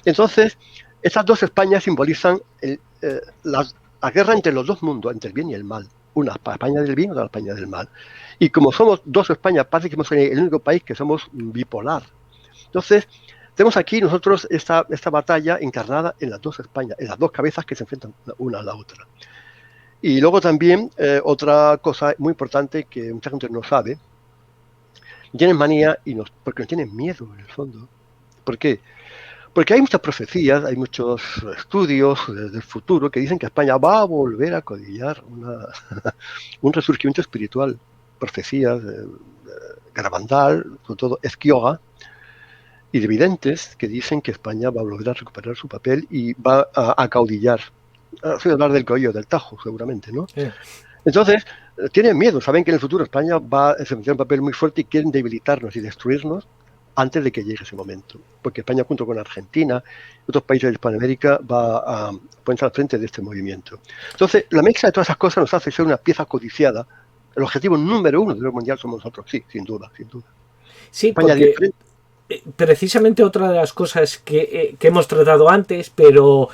Entonces, estas dos Españas simbolizan la guerra entre los dos mundos, entre el bien y el mal. Una España del bien y otra España del mal. Y como somos dos Españas, parece que somos el único país que somos bipolar. Entonces, tenemos aquí nosotros esta batalla encarnada en las dos Españas, en las dos cabezas que se enfrentan una a la otra. Y luego también otra cosa muy importante que mucha gente no sabe, tienen manía porque nos tienen miedo en el fondo. ¿Por qué? Porque hay muchas profecías, hay muchos estudios del futuro que dicen que España va a volver a codillar un resurgimiento espiritual. Profecías de Garabandal, sobre todo Ezquioga, y de videntes que dicen que España va a volver a recuperar su papel y va a caudillar. Voy a hablar del caudillo del Tajo, seguramente, ¿no? Sí. Entonces, tienen miedo, saben que en el futuro España va a desempeñar un papel muy fuerte y quieren debilitarnos y destruirnos antes de que llegue ese momento. Porque España, junto con Argentina y otros países de Hispanoamérica, va a ponerse al frente de este movimiento. Entonces, la mezcla de todas esas cosas nos hace ser una pieza codiciada. El objetivo número uno del orden mundial somos nosotros, sí, sin duda, sin duda. Sí, España porque precisamente otra de las cosas que hemos tratado antes, pero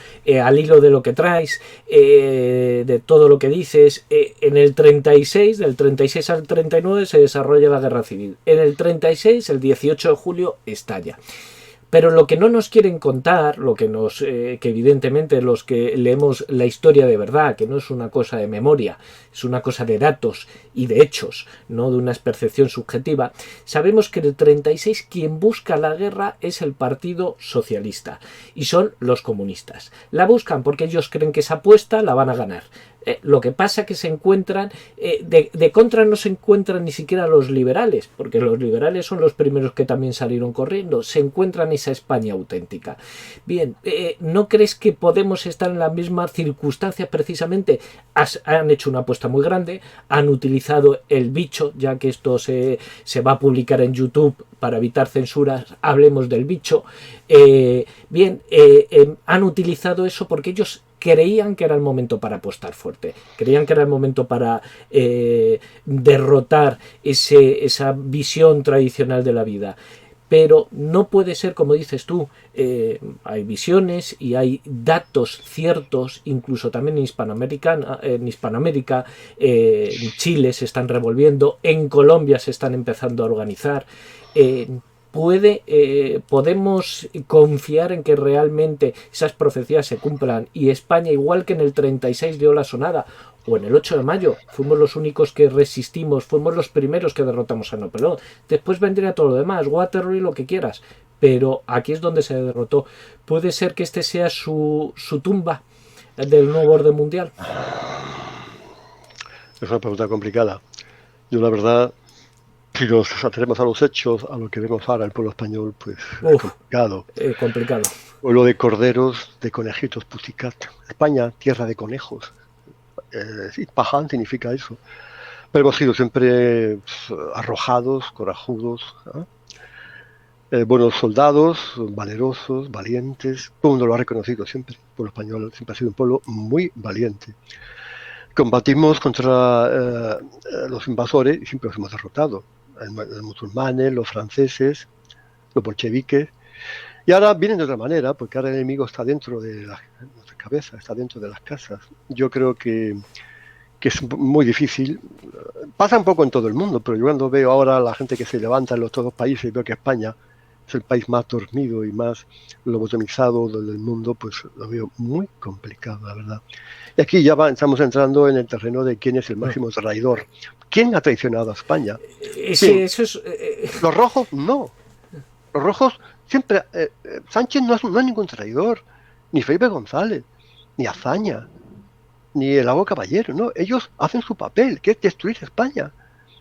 al hilo de lo que traes, de todo lo que dices, en el 36, del 36 al 39 se desarrolla la guerra civil. En el 36, el 18 de julio, estalla. Pero lo que no nos quieren contar, lo que que evidentemente los que leemos la historia de verdad, que no es una cosa de memoria, es una cosa de datos y de hechos, no de una percepción subjetiva, sabemos que en el 36 quien busca la guerra es el Partido Socialista y son los comunistas. La buscan porque ellos creen que esa apuesta la van a ganar. Lo que pasa que se encuentran, de contra no se encuentran ni siquiera los liberales, porque los liberales son los primeros que también salieron corriendo, se encuentran esa España auténtica. Bien, ¿no crees que podemos estar en la misma circunstancia precisamente? Han hecho una apuesta muy grande, han utilizado el bicho, ya que esto se va a publicar en YouTube para evitar censuras, hablemos del bicho. Han utilizado eso porque ellos creían que era el momento para apostar fuerte, creían que era el momento para derrotar esa visión tradicional de la vida. pero no puede ser, como dices tú, hay visiones y hay datos ciertos, incluso también en Hispanoamérica, en Chile se están revolviendo, en Colombia se están empezando a organizar. Podemos confiar en que realmente esas profecías se cumplan, y España, igual que en el 36 dio la sonada, o en el 8 de mayo, fuimos los únicos que resistimos, fuimos los primeros que derrotamos a Napoleón. Después vendría todo lo demás, Waterloo y lo que quieras, pero aquí es donde se derrotó. ¿Puede ser que este sea su tumba del nuevo orden mundial? Es una pregunta complicada. Yo, la verdad, si nos atenemos a los hechos, a lo que vemos ahora el pueblo español, pues es complicado. Complicado. Pueblo de corderos, de conejitos, pussycat. España, tierra de conejos. Paján significa eso. Pero hemos sido siempre arrojados, corajudos, buenos soldados, valerosos, valientes. Todo el mundo lo ha reconocido siempre. El pueblo español siempre ha sido un pueblo muy valiente. Combatimos contra los invasores y siempre los hemos derrotado. Los musulmanes, los franceses, los bolcheviques. Y ahora vienen de otra manera, porque ahora el enemigo está dentro de nuestra cabeza, está dentro de las casas. Yo creo que es muy difícil. Pasa un poco en todo el mundo, pero yo cuando veo ahora a la gente que se levanta en todos los países y veo que España es el país más dormido y más lobotomizado del mundo, pues lo veo muy complicado, la verdad. Y aquí ya estamos entrando en el terreno de quién es el máximo traidor. ¿Quién ha traicionado a España? Sí, eso es... Los rojos, no. Los rojos siempre... Sánchez no es ningún traidor, ni Felipe González, ni Azaña, ni el Lago Caballero, no. Ellos hacen su papel, que es destruir España.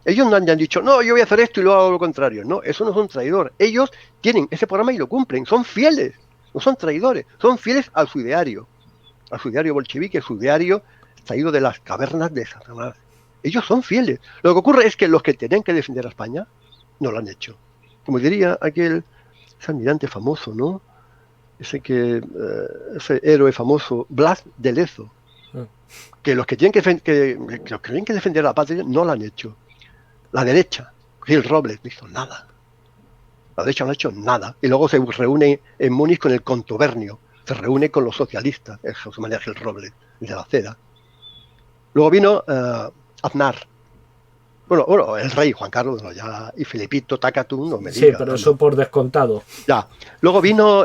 Ellos no han dicho, no, yo voy a hacer esto y luego hago lo contrario. No, eso no es un traidor. Ellos tienen ese programa y lo cumplen. Son fieles, no son traidores. Son fieles a su ideario bolchevique, su ideario traído de las cavernas de Satanás. Ellos son fieles. Lo que ocurre es que los que tenían que defender a España no lo han hecho. Como diría ese almirante famoso, ¿no? Ese héroe famoso, Blas de Lezo, que los que tienen que defender a la patria no lo han hecho. La derecha, Gil Robles, no hizo nada. La derecha no ha hecho nada. Y luego se reúne en Múnich con el contubernio. Se reúne con los socialistas, el José María Gil Robles, el de la Ceda. Luego vino Aznar. Bueno, el rey Juan Carlos, no, ya, y Felipito Tacatún, no me diga. Sí, pero eso no. Por descontado. Ya. Luego vino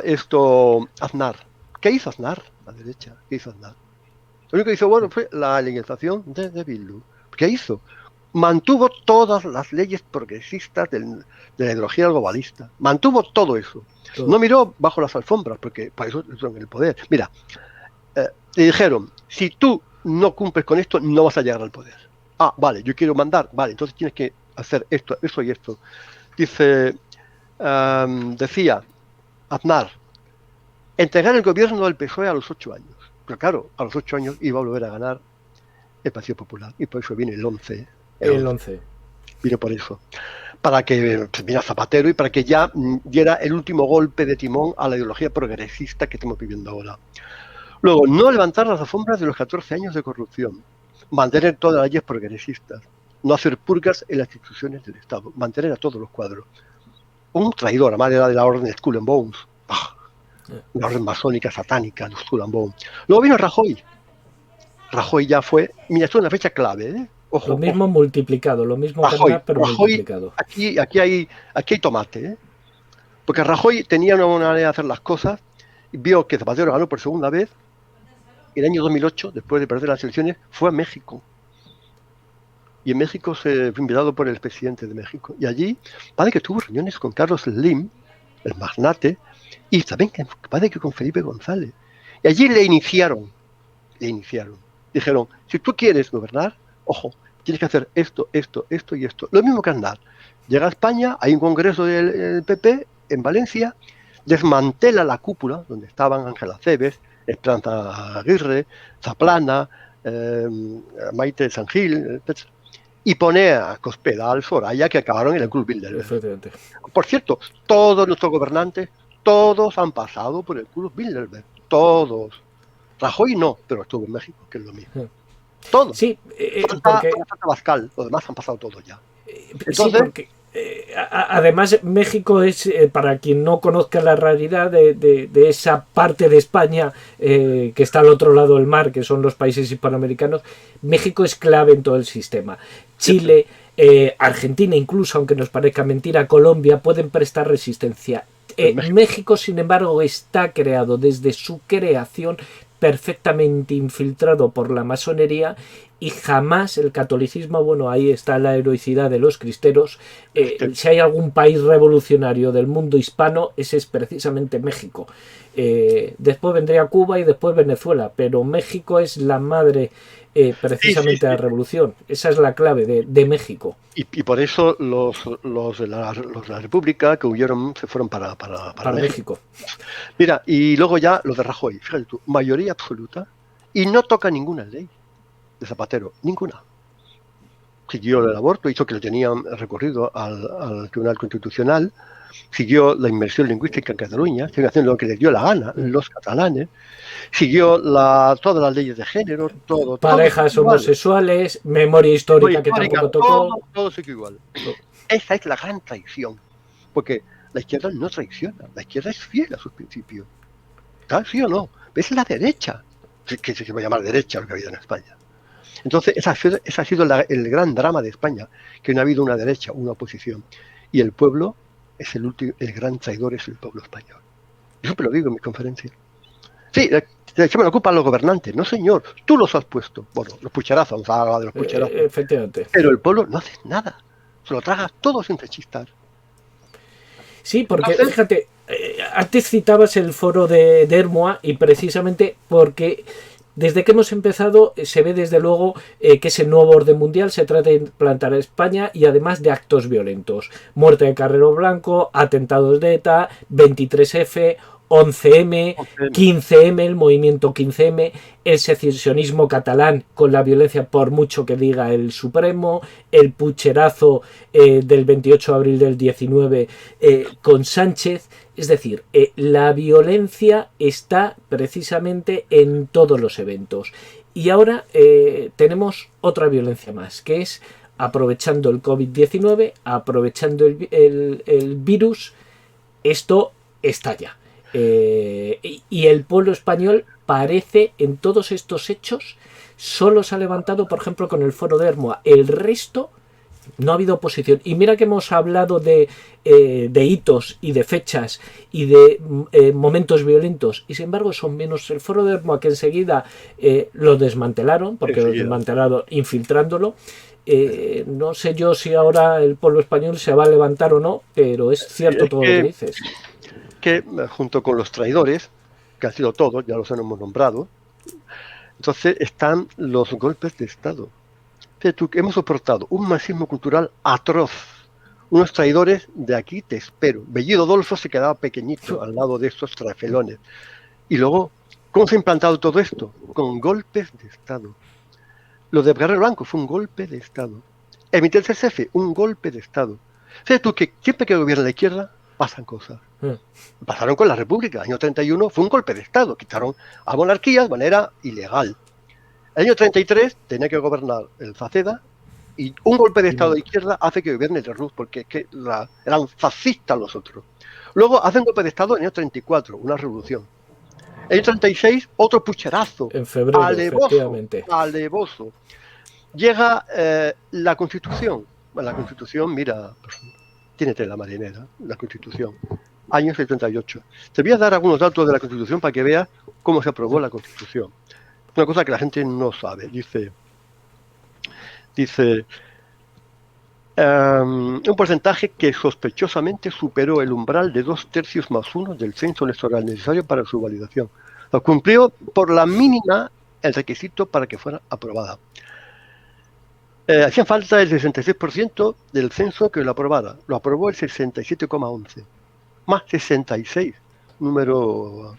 Aznar. ¿Qué hizo Aznar? La derecha. ¿Qué hizo Aznar? Lo único que hizo, bueno, fue la legalización de Bildu. ¿Qué hizo? Mantuvo todas las leyes progresistas de la ideología globalista. Mantuvo todo eso. Todo. No miró bajo las alfombras, porque para eso son el poder. Mira, le dijeron, si tú no cumples con esto, no vas a llegar al poder. Ah, vale, yo quiero mandar. Vale, entonces tienes que hacer esto, eso y esto. Dice, decía Aznar, entregar el gobierno del PSOE a los 8 años. Pero claro, a los 8 años iba a volver a ganar el Partido Popular. Y por eso viene el 11. El 11. Vino por eso. Para que viniera Zapatero y para que ya diera el último golpe de timón a la ideología progresista que estamos viviendo ahora. Luego, no levantar las alfombras de los 14 años de corrupción. Mantener todas las leyes progresistas. No hacer purgas en las instituciones del Estado. Mantener a todos los cuadros. Un traidor, a manera de la orden Skull and Bones. La orden masónica satánica de Skull and Bones. Luego vino Rajoy. Rajoy ya fue... Mira, esto es una fecha clave, ¿eh? Ojo, lo mismo ojo. Multiplicado, lo mismo Rajoy, pero Rajoy, multiplicado. Aquí hay tomate, ¿eh? Porque Rajoy tenía una manera de hacer las cosas, y vio que Zapatero ganó por segunda vez, y en el año 2008, después de perder las elecciones, fue a México. Y en México se fue invitado por el presidente de México. Y allí parece que tuvo reuniones con Carlos Slim, el magnate, y también parece que con Felipe González. Y allí le iniciaron. Dijeron, si tú quieres gobernar, ojo, tienes que hacer esto, esto, esto y esto. Lo mismo que Aznar. Llega a España, hay un congreso del PP en Valencia, desmantela la cúpula donde estaban Ángela Cebes, Esperanza Aguirre, Zaplana, Maite Sangil, etc. Y pone a Cospedal, al Soraya, que acabaron en el Club Bilderberg. Por cierto, todos nuestros gobernantes, todos han pasado por el Club Bilderberg. Todos. Rajoy no, pero estuvo en México, que es lo mismo. Todos. Sí, falta Bascal, los demás han pasado todos ya. Entonces, sí, Además, México es, para quien no conozca la realidad de esa parte de España que está al otro lado del mar, que son los países hispanoamericanos, México es clave en todo el sistema. Chile, Argentina, incluso, aunque nos parezca mentira, Colombia, pueden prestar resistencia. México, sin embargo, está creado desde su creación perfectamente infiltrado por la masonería y jamás el catolicismo, bueno, ahí está la heroicidad de los cristeros, si hay algún país revolucionario del mundo hispano, ese es precisamente México. Después vendría Cuba y después Venezuela, pero México es la madre precisamente de la revolución. Esa es la clave de México. Y por eso los de la República que huyeron se fueron para México. Mira, y luego ya los de Rajoy, fíjate tú, mayoría absoluta y no toca ninguna ley de Zapatero, ninguna. Siguió el aborto, hizo que lo tenían recorrido al Tribunal Constitucional, siguió la inmersión lingüística en Cataluña, siguen haciendo lo que les dio la gana los catalanes, siguió todas las leyes de género, todo. Parejas homosexuales, memoria histórica que tampoco tocó. Todo sigue igual. Esa es la gran traición, porque la izquierda no traiciona, la izquierda es fiel a sus principios. ¿Está? ¿Sí o no? Es la derecha, que se va a llamar derecha lo que ha habido en España. Entonces, ese ha sido el gran drama de España, que no ha habido una derecha, una oposición. Y el pueblo es el gran traidor, es el pueblo español. Yo siempre lo digo en mis conferencias. Sí, le echamos la culpa a los gobernantes. No, señor, tú los has puesto. Bueno, los pucherazos, vamos a hablar de los pucherazos. Efectivamente. Pero el pueblo no hace nada. Se lo traga todo sin rechistar. Sí, porque fíjate, antes citabas el foro de Hermoa y precisamente porque desde que hemos empezado se ve desde luego que ese nuevo orden mundial se trata de implantar a España y además de actos violentos. Muerte de Carrero Blanco, atentados de ETA, 23F, 11M, 15M, el movimiento 15M, el secesionismo catalán con la violencia por mucho que diga el Supremo, el pucherazo del 28 de abril del 19 con Sánchez. Es decir, la violencia está precisamente en todos los eventos. Y ahora tenemos otra violencia más, que es aprovechando el COVID-19, aprovechando el virus, esto estalla. Y el pueblo español parece en todos estos hechos solo se ha levantado, por ejemplo, con el foro de Hermoa. El resto no ha habido oposición. Y mira que hemos hablado de hitos y de fechas y de momentos violentos, y sin embargo son menos el foro de Hermoa, que enseguida lo desmantelaron, porque lo desmantelaron infiltrándolo. No sé yo si ahora el pueblo español se va a levantar o no, pero es cierto todo lo que dices. Que junto con los traidores, que han sido todos, ya los hemos nombrado, entonces están los golpes de Estado. Hemos soportado un marxismo cultural atroz, unos traidores de aquí te espero. Bellido Dolfo se quedaba pequeñito al lado de estos trafelones. Y luego, ¿cómo se ha implantado todo esto? Con golpes de Estado. Lo de Carrero Blanco fue un golpe de Estado. El 23F, un golpe de Estado. ¿Sabes tú que siempre que gobierna la izquierda pasan cosas? Pasaron con la República. El año 31 fue un golpe de Estado. Quitaron a monarquías de manera ilegal. El año 33 tenía que gobernar el Faceda y un golpe de Estado de izquierda hace que gobierne el Ruz, porque es que eran fascistas los otros. Luego hacen golpe de Estado en el año 34, una revolución. En el año 36, otro pucherazo. En febrero, alevoso. Llega la Constitución. Bueno, la Constitución, mira, tiene tela marinera, la Constitución. Año 78. Te voy a dar algunos datos de la Constitución para que veas cómo se aprobó la Constitución. Una cosa que la gente no sabe. Dice un porcentaje que sospechosamente superó el umbral de 2/3 más 1 del censo electoral necesario para su validación. Lo cumplió por la mínima el requisito para que fuera aprobada. Hacía falta el 66% del censo que lo aprobara. Lo aprobó el 67,11. Más 66. Número...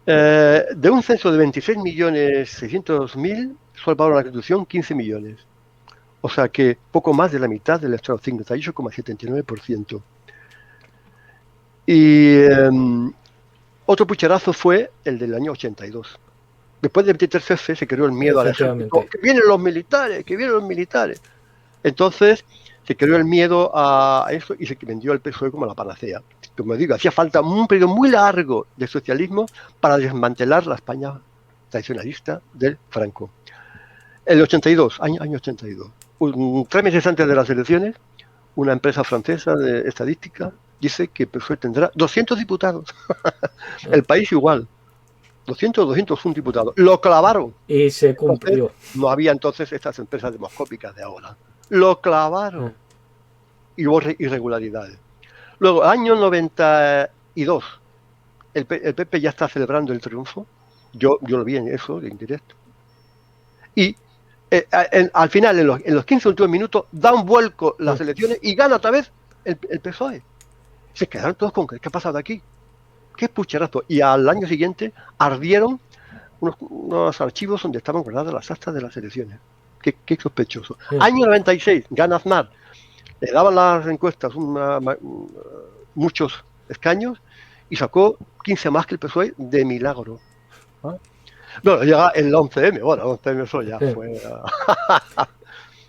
de un censo de 26.600.000, solo aprobaron la Constitución 15 millones. O sea que poco más de la mitad del electorado, 58,79%. Y otro pucherazo fue el del año 82. Después del 23F se creó el miedo al ejército. Que vienen los militares, que vienen los militares. Entonces se creó el miedo a eso y se vendió al PSOE como la panacea. Como digo, hacía falta un periodo muy largo de socialismo para desmantelar la España tradicionalista del Franco. El 82, año 82, 3 meses antes de las elecciones, una empresa francesa de estadística dice que el PSOE tendrá 200 diputados. El país igual. 201 diputados. Lo clavaron. Y se cumplió. Entonces, no había entonces estas empresas demoscópicas de ahora. Lo clavaron. Y hubo irregularidades. Luego, año 92, el PP ya está celebrando el triunfo. Yo lo vi en eso, de indirecto. Y al final, en los 15 últimos minutos, da un vuelco las elecciones y gana otra vez el PSOE. Se quedaron todos con ¿qué ha pasado aquí? ¿Qué pucherazo? Y al año siguiente ardieron unos archivos donde estaban guardadas las actas de las elecciones. Qué sospechoso. Año 96, gana Aznar. Le daban las encuestas muchos escaños y sacó 15 más que el PSOE de milagro. ¿Ah? No, llega el 11M. Bueno, el 11M eso ya fue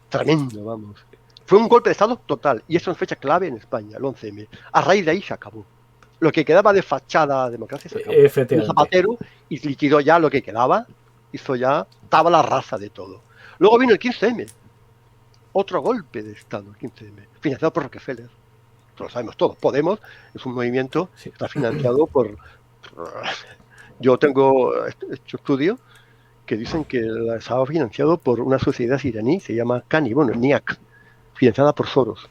tremendo, vamos. Fue un golpe de Estado total y eso es fecha clave en España, el 11M. A raíz de ahí se acabó. Lo que quedaba de fachada democracia se acabó. Un Zapatero y liquidó ya lo que quedaba, estaba la raza de todo. Luego vino el 15M, otro golpe de Estado, el 15M, financiado por Rockefeller. Lo sabemos todos. Podemos es un movimiento que está financiado por... Yo tengo hecho estudios que dicen que estaba financiado por una sociedad iraní, se llama CANI, NIAC, financiada por Soros.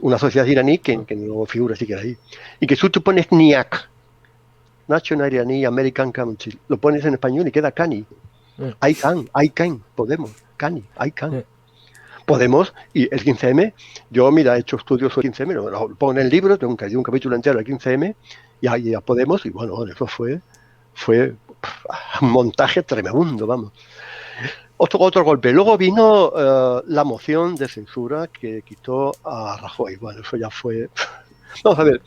Una sociedad iraní que no figura siquiera ahí. Y que si tú pones NIAC, National Iranian American Council, lo pones en español y queda CANI. ICANN, Podemos, CANI, ICANN. Podemos, y el 15M, yo he hecho estudios sobre el 15M, lo pongo en el libro, tengo un capítulo entero del 15M, y ahí ya Podemos, y bueno, eso fue un montaje tremendo, vamos. Otro golpe. Luego vino la moción de censura que quitó a Rajoy. Bueno, eso ya fue... Vamos a ver,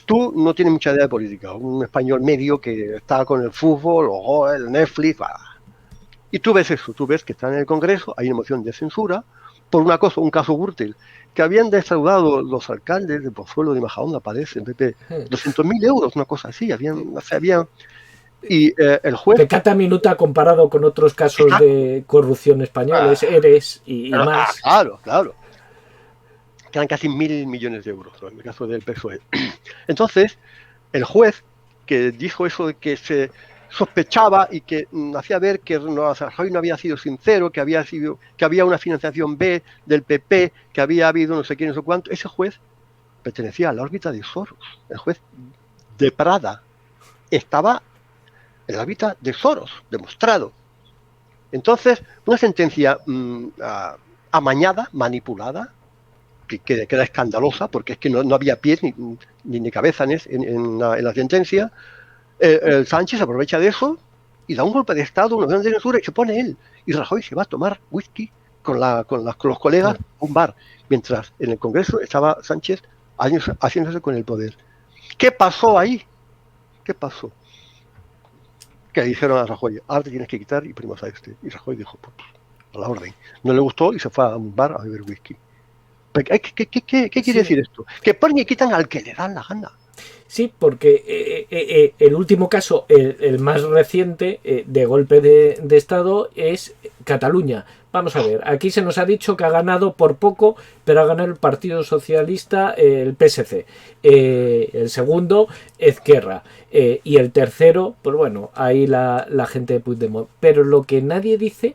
tú no tienes mucha idea de política, un español medio que está con el fútbol, o el Netflix, y tú ves eso, tú ves que está en el Congreso, hay una moción de censura, por una cosa, un caso Gürtel, que habían defraudado los alcaldes de Pozuelo de Majadahonda, parece, en PP, 200.000 euros, una cosa así, y el juez... Peccata minuta comparado con otros casos de corrupción españoles, ERES y más. Claro. Quedan casi 1.000 millones de euros, en el caso del PSOE. Entonces, el juez que dijo eso de que se sospechaba y que hacía ver que Rajoy no había sido sincero, que había una financiación B del PP, que había habido no sé quién, no sé cuánto, ese juez pertenecía a la órbita de Soros. El juez de Prada estaba en la órbita de Soros, demostrado. Entonces, una sentencia amañada, manipulada, que era escandalosa, porque es que no había pies ni cabeza en la sentencia. El Sánchez aprovecha de eso y da un golpe de Estado, una gran censura, y se pone él. Y Rajoy se va a tomar whisky con los colegas a un bar, mientras en el Congreso estaba Sánchez haciéndose con el poder. ¿Qué pasó ahí? ¿Qué pasó? Que le dijeron a Rajoy, ahora te tienes que quitar y primos a este. Y Rajoy dijo, pues, a la orden. No le gustó y se fue a un bar a beber whisky. ¿Qué quiere decir esto? Que ponen y quitan al que le dan la gana. Sí, porque el último caso, el más reciente de golpe de Estado es Cataluña. Vamos a ver, aquí se nos ha dicho que ha ganado por poco, pero ha ganado el Partido Socialista, el PSC. El segundo, Ezquerra. Y el tercero, pues bueno, ahí la gente de Puigdemont. Pero lo que nadie dice,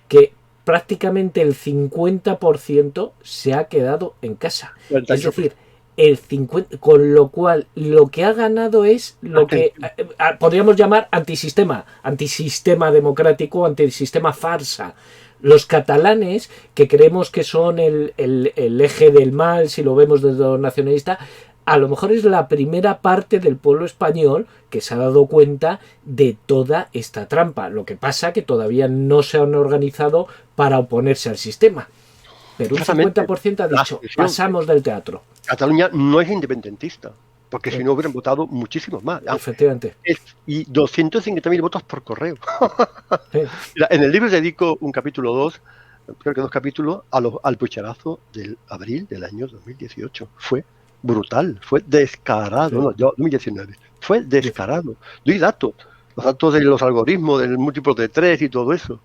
que prácticamente el 50% se ha quedado en casa. Es decir, el 50%, con lo cual lo que ha ganado es lo que podríamos llamar antisistema democrático, antisistema farsa. Los catalanes, que creemos que son el eje del mal, si lo vemos desde lo nacionalista, a lo mejor es la primera parte del pueblo español que se ha dado cuenta de toda esta trampa. Lo que pasa que todavía no se han organizado para oponerse al sistema. Pero un 50% ha dicho, pasamos del teatro. Cataluña no es independentista, porque si no hubieran votado muchísimos más. Efectivamente. Y 250.000 votos por correo. Mira, en el libro dedico un capítulo 2 creo que 2 capítulos, al pucherazo del abril del año 2018. Fue brutal, fue descarado, Sí. no, 2019, fue descarado. Doy datos, los datos de los algoritmos, del múltiplo de 3 y todo eso.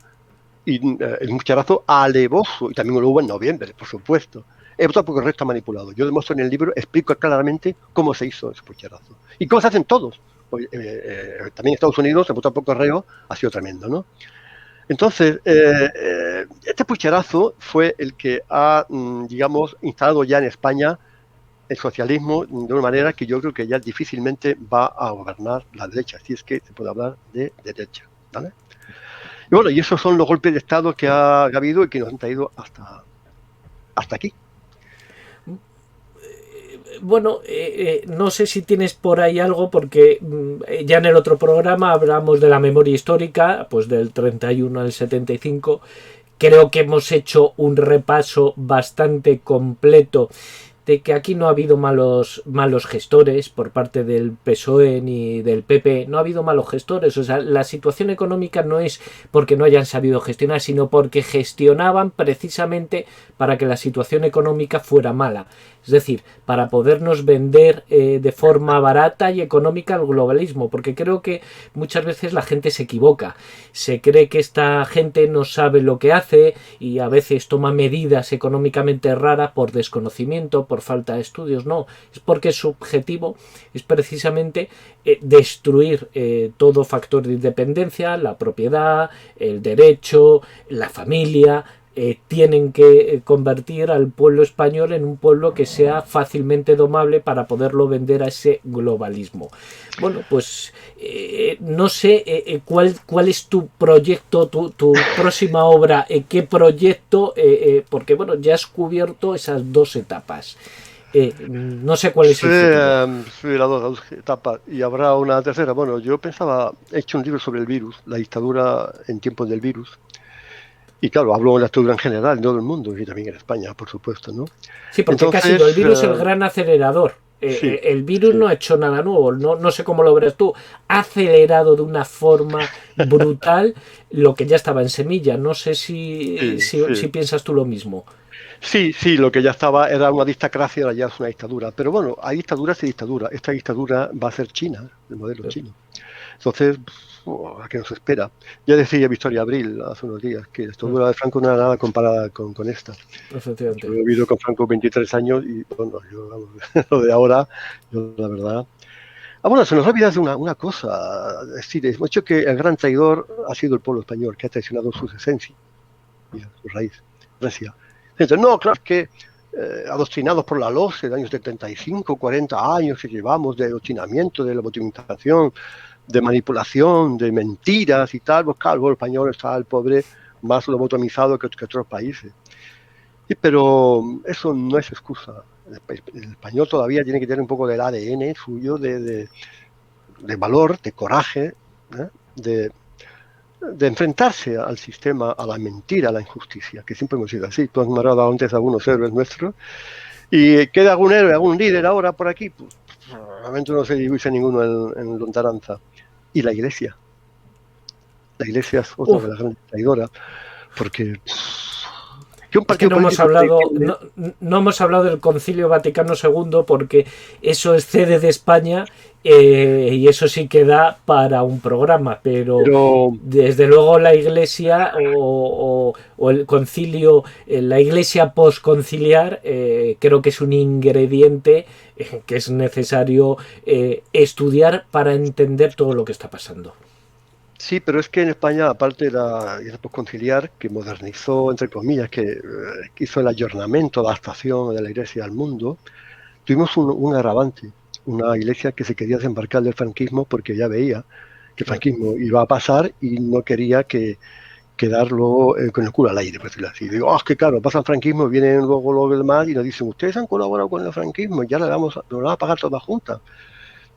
Y el pucherazo alevoso, y también lo hubo en noviembre, por supuesto. El voto por correo está manipulado. Yo demuestro en el libro, explico claramente cómo se hizo ese pucherazo. Y cómo se hacen todos. Pues, también en Estados Unidos el voto por correo ha sido tremendo, ¿no? Entonces, este pucherazo fue el que ha, digamos, instalado ya en España el socialismo de una manera que yo creo que ya difícilmente va a gobernar la derecha, si es que se puede hablar de derecha, ¿vale? Y bueno, y esos son los golpes de Estado que ha habido y que nos han traído hasta aquí. Bueno, no sé si tienes por ahí algo, porque ya en el otro programa hablamos de la memoria histórica, pues del 31 al 75. Creo que hemos hecho un repaso bastante completo de que aquí no ha habido malos gestores por parte del PSOE ni del PP, no ha habido malos gestores, o sea, la situación económica no es porque no hayan sabido gestionar, sino porque gestionaban precisamente para que la situación económica fuera mala, es decir, para podernos vender de forma barata y económica el globalismo, porque creo que muchas veces la gente se equivoca, se cree que esta gente no sabe lo que hace y a veces toma medidas económicamente raras por desconocimiento, por falta de estudios. No, es porque su objetivo es precisamente destruir todo factor de independencia, la propiedad, el derecho, la familia. Tienen que convertir al pueblo español en un pueblo que sea fácilmente domable para poderlo vender a ese globalismo. Bueno, pues no sé cuál es tu proyecto, tu próxima obra, qué proyecto, porque bueno, ya has cubierto esas 2 etapas. No sé cuál es el futuro. Sí, las dos etapas. Y habrá una tercera. Bueno, yo pensaba, he hecho un libro sobre el virus, la dictadura en tiempos del virus. Y claro, hablo de la dictadura en general, en todo el mundo, y también en España, por supuesto, ¿no? Sí, porque Entonces, ha sido el virus el gran acelerador. Sí, El virus sí. no ha hecho nada nuevo, no sé cómo lo verás tú. Ha acelerado de una forma brutal lo que ya estaba en semilla. No sé Sí, si sí. piensas tú lo mismo. Sí, sí, lo que ya estaba era una dictacracia, ahora ya es una dictadura. Pero bueno, hay dictaduras y dictaduras. Esta dictadura va a ser China, el modelo chino. Entonces, ¿a qué nos espera? Ya decía Victoria Abril hace unos días que la dictadura de Franco no era nada comparada con esta. Yo Efectivamente. he vivido con Franco 23 años y bueno, yo lo de ahora, yo la verdad. Ah, bueno, se nos olvida de una cosa. Es decir, hemos dicho que el gran traidor ha sido el pueblo español, que ha traicionado sus esencias, su raíz, Grecia. Entonces, no, claro, es que adoctrinados por la LOSE de años 75, 40 años que llevamos de adoctrinamiento, de lobotomización, de manipulación, de mentiras y tal, pues claro, el español está el pobre más lobotomizado que otros países. Sí, pero eso no es excusa. El español todavía tiene que tener un poco del ADN suyo de valor, de coraje, ¿eh? de enfrentarse al sistema, a la mentira, a la injusticia, que siempre hemos sido así. Tú has nombrado antes a algunos héroes nuestros, y queda algún héroe, algún líder ahora por aquí, pues realmente no se dice ninguno en lontananza. Y la Iglesia es otra de las grandes traidoras, porque que un Es que partido político no hemos hablado del Concilio Vaticano II, porque eso es sede de España, y eso sí que da para un programa, pero desde luego la Iglesia o el concilio, la Iglesia postconciliar, creo que es un ingrediente que es necesario estudiar para entender todo lo que está pasando. Sí, pero es que en España, aparte de la Iglesia postconciliar, que modernizó, entre comillas, que hizo el ayornamiento, la adaptación de la Iglesia al mundo, tuvimos un agravante, una Iglesia que se quería desembarcar del franquismo porque ya veía que el franquismo iba a pasar y no quería quedarlo con el culo al aire, por decirlo así. Y digo, es que claro, pasa el franquismo, vienen luego los demás y nos dicen, ustedes han colaborado con el franquismo, ya nos van a pagar todas juntas.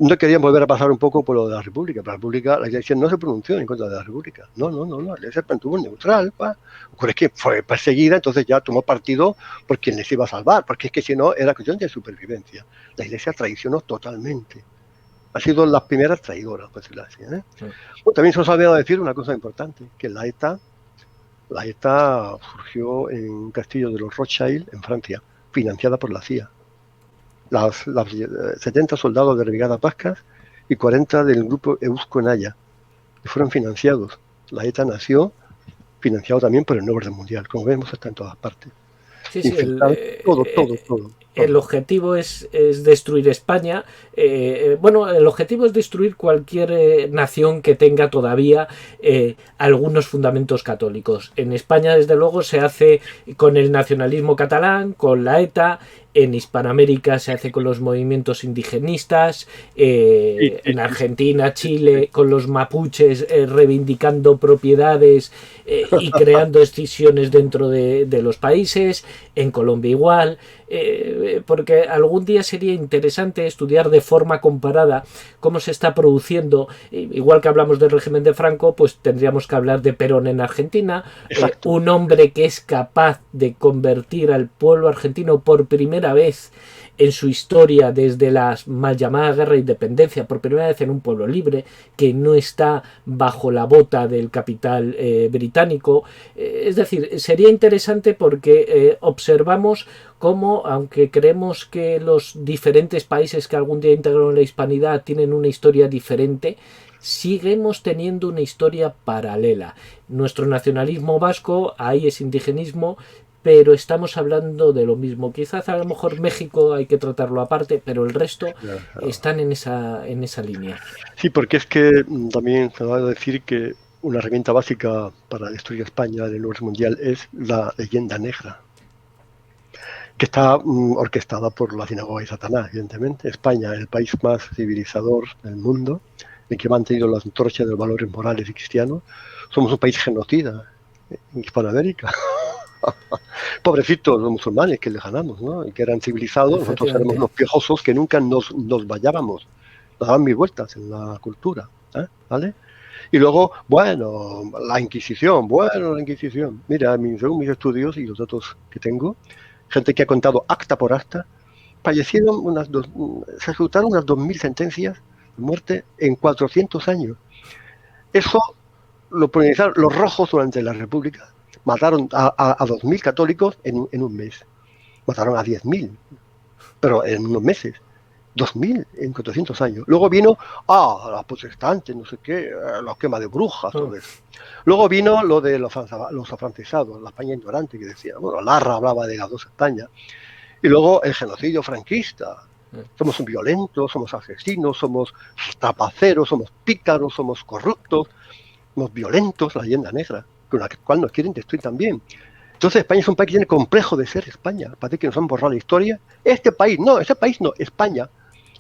No querían volver a pasar un poco por lo de la República. Pero la República, la Iglesia no se pronunció en contra de la República. No. La Iglesia mantuvo neutral. Ocurre que fue perseguida, entonces ya tomó partido por quien les iba a salvar, porque es que si no, era cuestión de supervivencia. La Iglesia traicionó totalmente. Ha sido las primeras traidoras, por decirlo así. Bueno, también se nos ha olvidado decir una cosa importante, que la ETA La ETA surgió en un castillo de los Rothschild en Francia, financiada por la CIA. Las 70 soldados de la Brigada Pascas y 40 del grupo Eusko-Naya, que fueron financiados. La ETA nació financiado también por el nuevo orden mundial. Como vemos, está en todas partes. Sí, sí, Infiltrado, todo. el objetivo es destruir España. Bueno, el objetivo es destruir cualquier nación que tenga todavía algunos fundamentos católicos. En España, desde luego, se hace con el nacionalismo catalán, con la ETA. En Hispanoamérica se hace con los movimientos indigenistas. En Argentina, Chile, con los mapuches reivindicando propiedades y creando escisiones dentro de los países. En Colombia igual. Porque algún día sería interesante estudiar de forma comparada cómo se está produciendo, igual que hablamos del régimen de Franco, pues tendríamos que hablar de Perón en Argentina, un hombre que es capaz de convertir al pueblo argentino por primera vez en su historia desde la mal llamada guerra de independencia, por primera vez en un pueblo libre, que no está bajo la bota del capital británico. Es decir, sería interesante porque observamos cómo, aunque creemos que los diferentes países que algún día integraron la hispanidad tienen una historia diferente, seguimos teniendo una historia paralela. Nuestro nacionalismo vasco, ahí es indigenismo, pero estamos hablando de lo mismo. Quizás a lo mejor México hay que tratarlo aparte, pero el resto están en esa línea. Sí, porque es que también se va a decir que una herramienta básica para destruir España del orden mundial es la leyenda negra, que está orquestada por la sinagoga de Satanás, evidentemente. España, el país más civilizador del mundo, el que ha mantenido las antorchas de los valores morales y cristianos. Somos un país genocida en Hispanoamérica. Pobrecitos los musulmanes que les ganamos, ¿no? Y que eran civilizados, nosotros éramos unos piojosos que nunca nos vayábamos, nos daban mil vueltas en la cultura, ¿vale? Y luego, bueno, la Inquisición. Mira, según mis estudios y los datos que tengo, gente que ha contado acta por acta, fallecieron se ejecutaron unas 2000 sentencias de muerte en 400 años. Eso lo pronunciaron los rojos durante la República. Mataron a 2000 católicos en un mes. Mataron a 10.000, pero en unos meses. 2000 en 400 años. Luego vino, las protestantes, no sé qué, la quema de brujas, todo eso. Luego vino lo de los afrancesados, la España ignorante, que decía, bueno, Larra hablaba de las dos Españas. Y luego el genocidio franquista. Somos violentos, somos asesinos, somos tapaceros, somos pícaros, somos corruptos, somos violentos, la leyenda negra, con la cual nos quieren destruir también. Entonces España es un país que tiene complejo de ser España. Parece que nos han borrado la historia. Ese país no, España.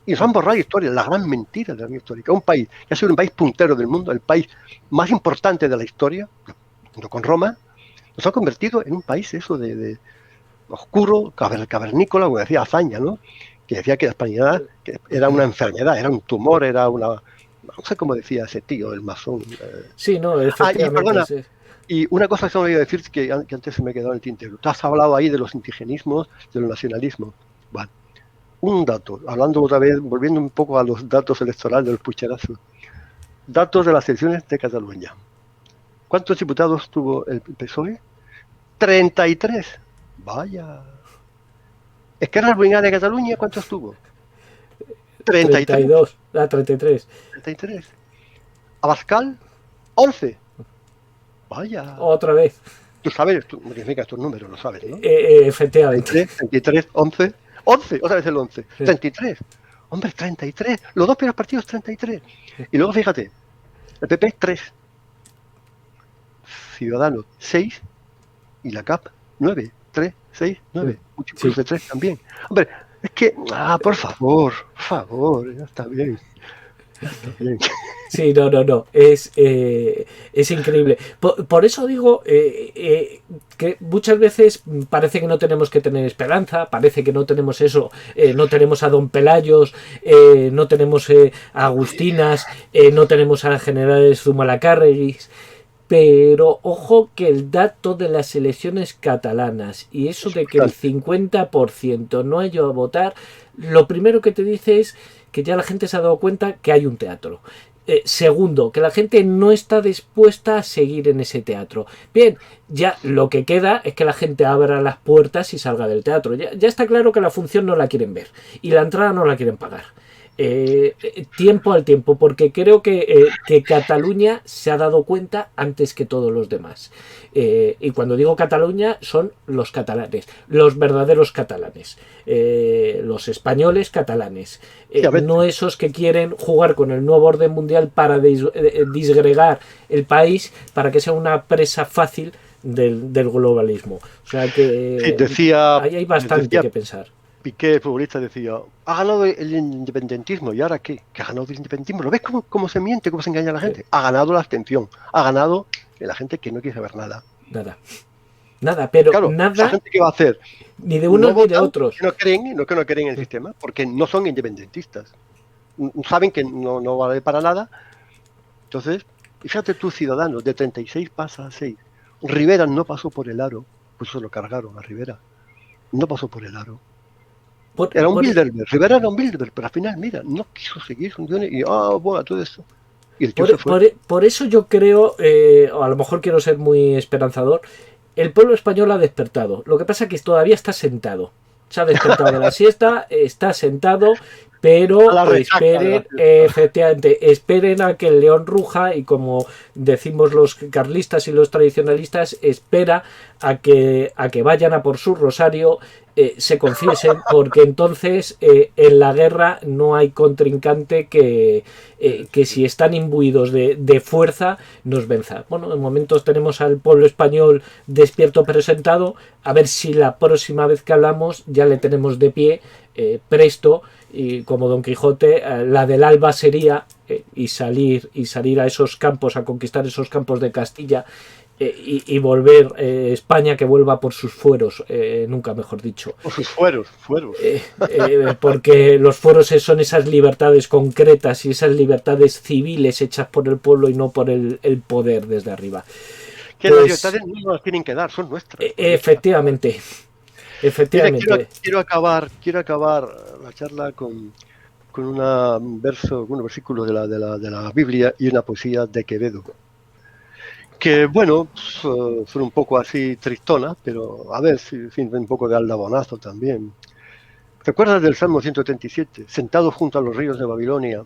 Y nos han borrado la historia, la gran mentira de la histórica. Un país que ha sido un país puntero del mundo, el país más importante de la historia, junto con Roma, nos ha convertido en un país eso de oscuro, cavernícola, como decía Azaña, ¿no? Que decía que la hispanidad era una enfermedad, era un tumor, era una... No sé cómo decía ese tío, el masón. Sí, no, efectivamente. Y una cosa que se me olvidó decir, que antes se me quedó en el tintero. Tú has hablado ahí de los indigenismos, de los nacionalismos. Bueno, un dato, hablando otra vez, volviendo un poco a los datos electorales de los pucherazos. Datos de las elecciones de Cataluña. ¿Cuántos diputados tuvo el PSOE? 33. Vaya. Esquerra Republicana de Cataluña, ¿cuántos tuvo? 32. 33. 33. Abascal, 11. Vaya. Otra vez. Tú sabes, tú significa estos números, lo sabes, ¿no? Efectivamente. 33, 11. 11, otra vez el 11. Sí. 33. Hombre, 33. Los dos primeros partidos, 33. Y luego, fíjate, el PP, 3. Ciudadanos, 6. Y la CAP, 9. 3, 6, 9. Mucho plus de 3 también. Hombre, es que, por favor, ya está bien. Sí, no. Es increíble. Por eso digo que muchas veces parece que no tenemos que tener esperanza, parece que no tenemos eso, no tenemos a Don Pelayos, no tenemos a Agustinas, no tenemos a generales Zumalacárreguis. Pero ojo que el dato de las elecciones catalanas y eso de que el 50% no ha ido a votar, lo primero que te dice es que ya la gente se ha dado cuenta que hay un teatro. Segundo, que la gente no está dispuesta a seguir en ese teatro. Bien, ya lo que queda es que la gente abra las puertas y salga del teatro. Ya está claro que la función no la quieren ver y la entrada no la quieren pagar. Tiempo al tiempo, porque creo que Cataluña se ha dado cuenta antes que todos los demás. Y cuando digo Cataluña, son los catalanes, los verdaderos catalanes, los españoles catalanes, no esos que quieren jugar con el nuevo orden mundial para disgregar el país, para que sea una presa fácil del globalismo. O sea que ahí hay bastante que pensar. Piqué, el futbolista, decía, ha ganado el independentismo, ¿y ahora qué? ¿Que ha ganado el independentismo? ¿Lo ves cómo se miente, cómo se engaña a la gente? Ha ganado la abstención, ha ganado la gente que no quiere saber nada. Nada, pero claro, nada. ¿La gente qué va a hacer? Ni de unos ni de otros. Que no creen en el sistema, porque no son independentistas. Saben que no vale para nada. Entonces, fíjate tú, ciudadanos, de 36 pasa a 6. Rivera no pasó por el aro, pues se lo cargaron a Rivera. No pasó por el aro. Era un Bilderberg, Rivera era un Bilderberg, pero al final, mira, no quiso seguir funciones y, bueno, todo eso. Y el tío se fue. Por eso yo creo, o a lo mejor quiero ser muy esperanzador, el pueblo español ha despertado. Lo que pasa es que todavía está sentado. Se ha despertado de la siesta, está sentado, pero esperen a que el león ruja y, como decimos los carlistas y los tradicionalistas, espera a que vayan a por su rosario, se confiesen, porque entonces en la guerra no hay contrincante que si están imbuidos de fuerza nos venza. Bueno, en momentos tenemos al pueblo español despierto, presentado, a ver si la próxima vez que hablamos ya le tenemos de pie, presto, y como Don Quijote, la del alba sería y salir a esos campos, a conquistar esos campos de Castilla, y volver España que vuelva por sus fueros, nunca mejor dicho. Por sus fueros. Porque los fueros son esas libertades concretas y esas libertades civiles hechas por el pueblo y no por el poder desde arriba. Que las libertades no las tienen que dar, son nuestras. Efectivamente. Mira, quiero acabar la charla con un versículo de la Biblia y una poesía de Quevedo. Que bueno, son un poco así tristonas, pero a ver si un poco de aldabonazo también. ¿Recuerdas del Salmo 137? Sentados junto a los ríos de Babilonia,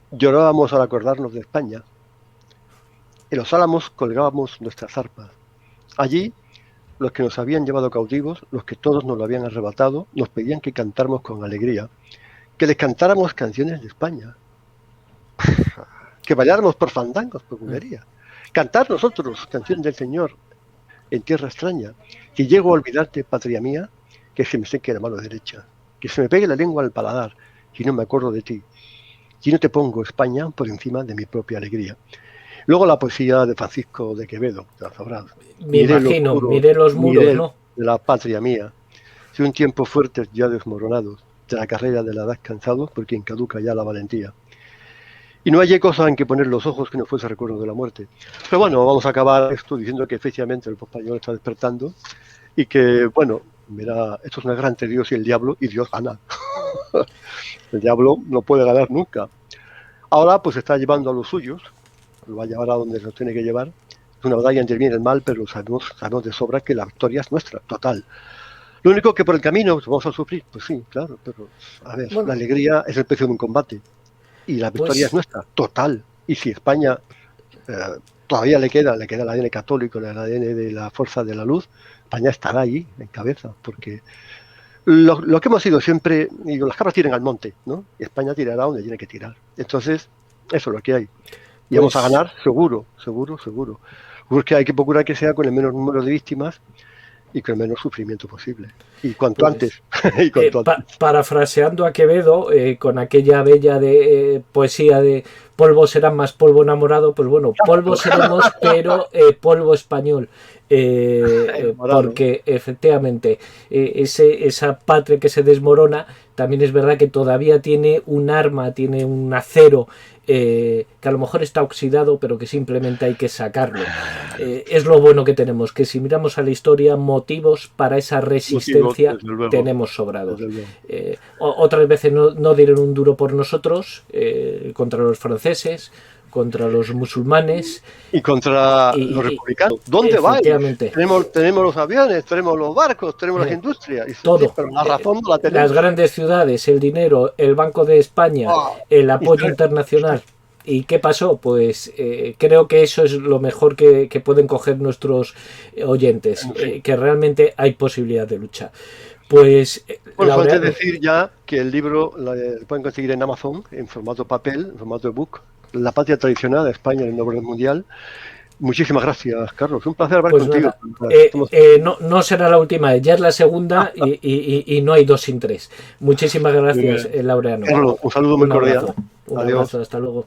llorábamos al acordarnos de España. En los álamos colgábamos nuestras arpas. Allí, los que nos habían llevado cautivos, los que todos nos lo habían arrebatado, nos pedían que cantáramos con alegría, que les cantáramos canciones de España, que bailáramos por fandangos, por bulería. Cantar nosotros canciones del Señor en tierra extraña. Si llego a olvidarte, patria mía, que se me seque la mano derecha, que se me pegue la lengua al paladar, si no me acuerdo de ti, si no te pongo España por encima de mi propia alegría. Luego la poesía de Francisco de Quevedo, la sabrás. Miré los muros, ¿no? De la patria mía. Si un tiempo fuertes ya desmoronados, de la carrera de la edad cansados, por quien caduca ya la valentía. Y no hay cosa en que poner los ojos que no fuese recuerdo de la muerte. Pero bueno, vamos a acabar esto diciendo que efectivamente el español está despertando y que, bueno, mira, esto es una gran entre Dios y el diablo, y Dios gana. El diablo no puede ganar nunca. Ahora pues está llevando a los suyos, lo va a llevar a donde nos tiene que llevar. Es una batalla entre el bien y el mal, pero sabemos de sobra que la victoria es nuestra, total. Lo único que por el camino pues, vamos a sufrir, pues sí, claro, pero a ver, la alegría es el precio de un combate. Y la victoria es nuestra, total. Y si España todavía le queda el ADN católico, el ADN de la fuerza de la luz, España estará allí en cabeza, porque lo que hemos sido siempre, digo, las cabras tiran al monte, ¿no? Y España tirará donde tiene que tirar. Entonces, eso es lo que hay. Y vamos a ganar, seguro. Porque hay que procurar que sea con el menor número de víctimas y con el menor sufrimiento posible. Y cuanto antes. Parafraseando a Quevedo, con aquella bella poesía de polvo será más polvo enamorado, pues bueno, polvo seremos, pero polvo español. Porque efectivamente esa patria que se desmorona también es verdad que todavía tiene un arma, tiene un acero que a lo mejor está oxidado, pero que simplemente hay que sacarlo. Es lo bueno que tenemos, que si miramos a la historia, motivos para esa resistencia tenemos sobrados. Otras veces no dieron un duro por nosotros, contra los franceses, contra los musulmanes y contra los republicanos. ¿Dónde vais? Tenemos los aviones, tenemos los barcos, tenemos las industrias. Y todo. Pero la razón no la tenemos. Las grandes ciudades, el dinero, el Banco de España, el apoyo internacional. ¿Y qué pasó? Pues creo que eso es lo mejor que pueden coger nuestros oyentes, que realmente hay posibilidad de lucha. Pues bueno, falta decir ya que el libro lo pueden conseguir en Amazon, en formato papel, en formato ebook, La patria tradicional de España en el nuevo orden mundial. Muchísimas gracias, Carlos. Un placer hablar contigo. No será la última, ya es la segunda y no hay 2 sin 3. Muchísimas gracias, Laureano. Carlos, un saludo muy cordial. Un abrazo, hasta luego.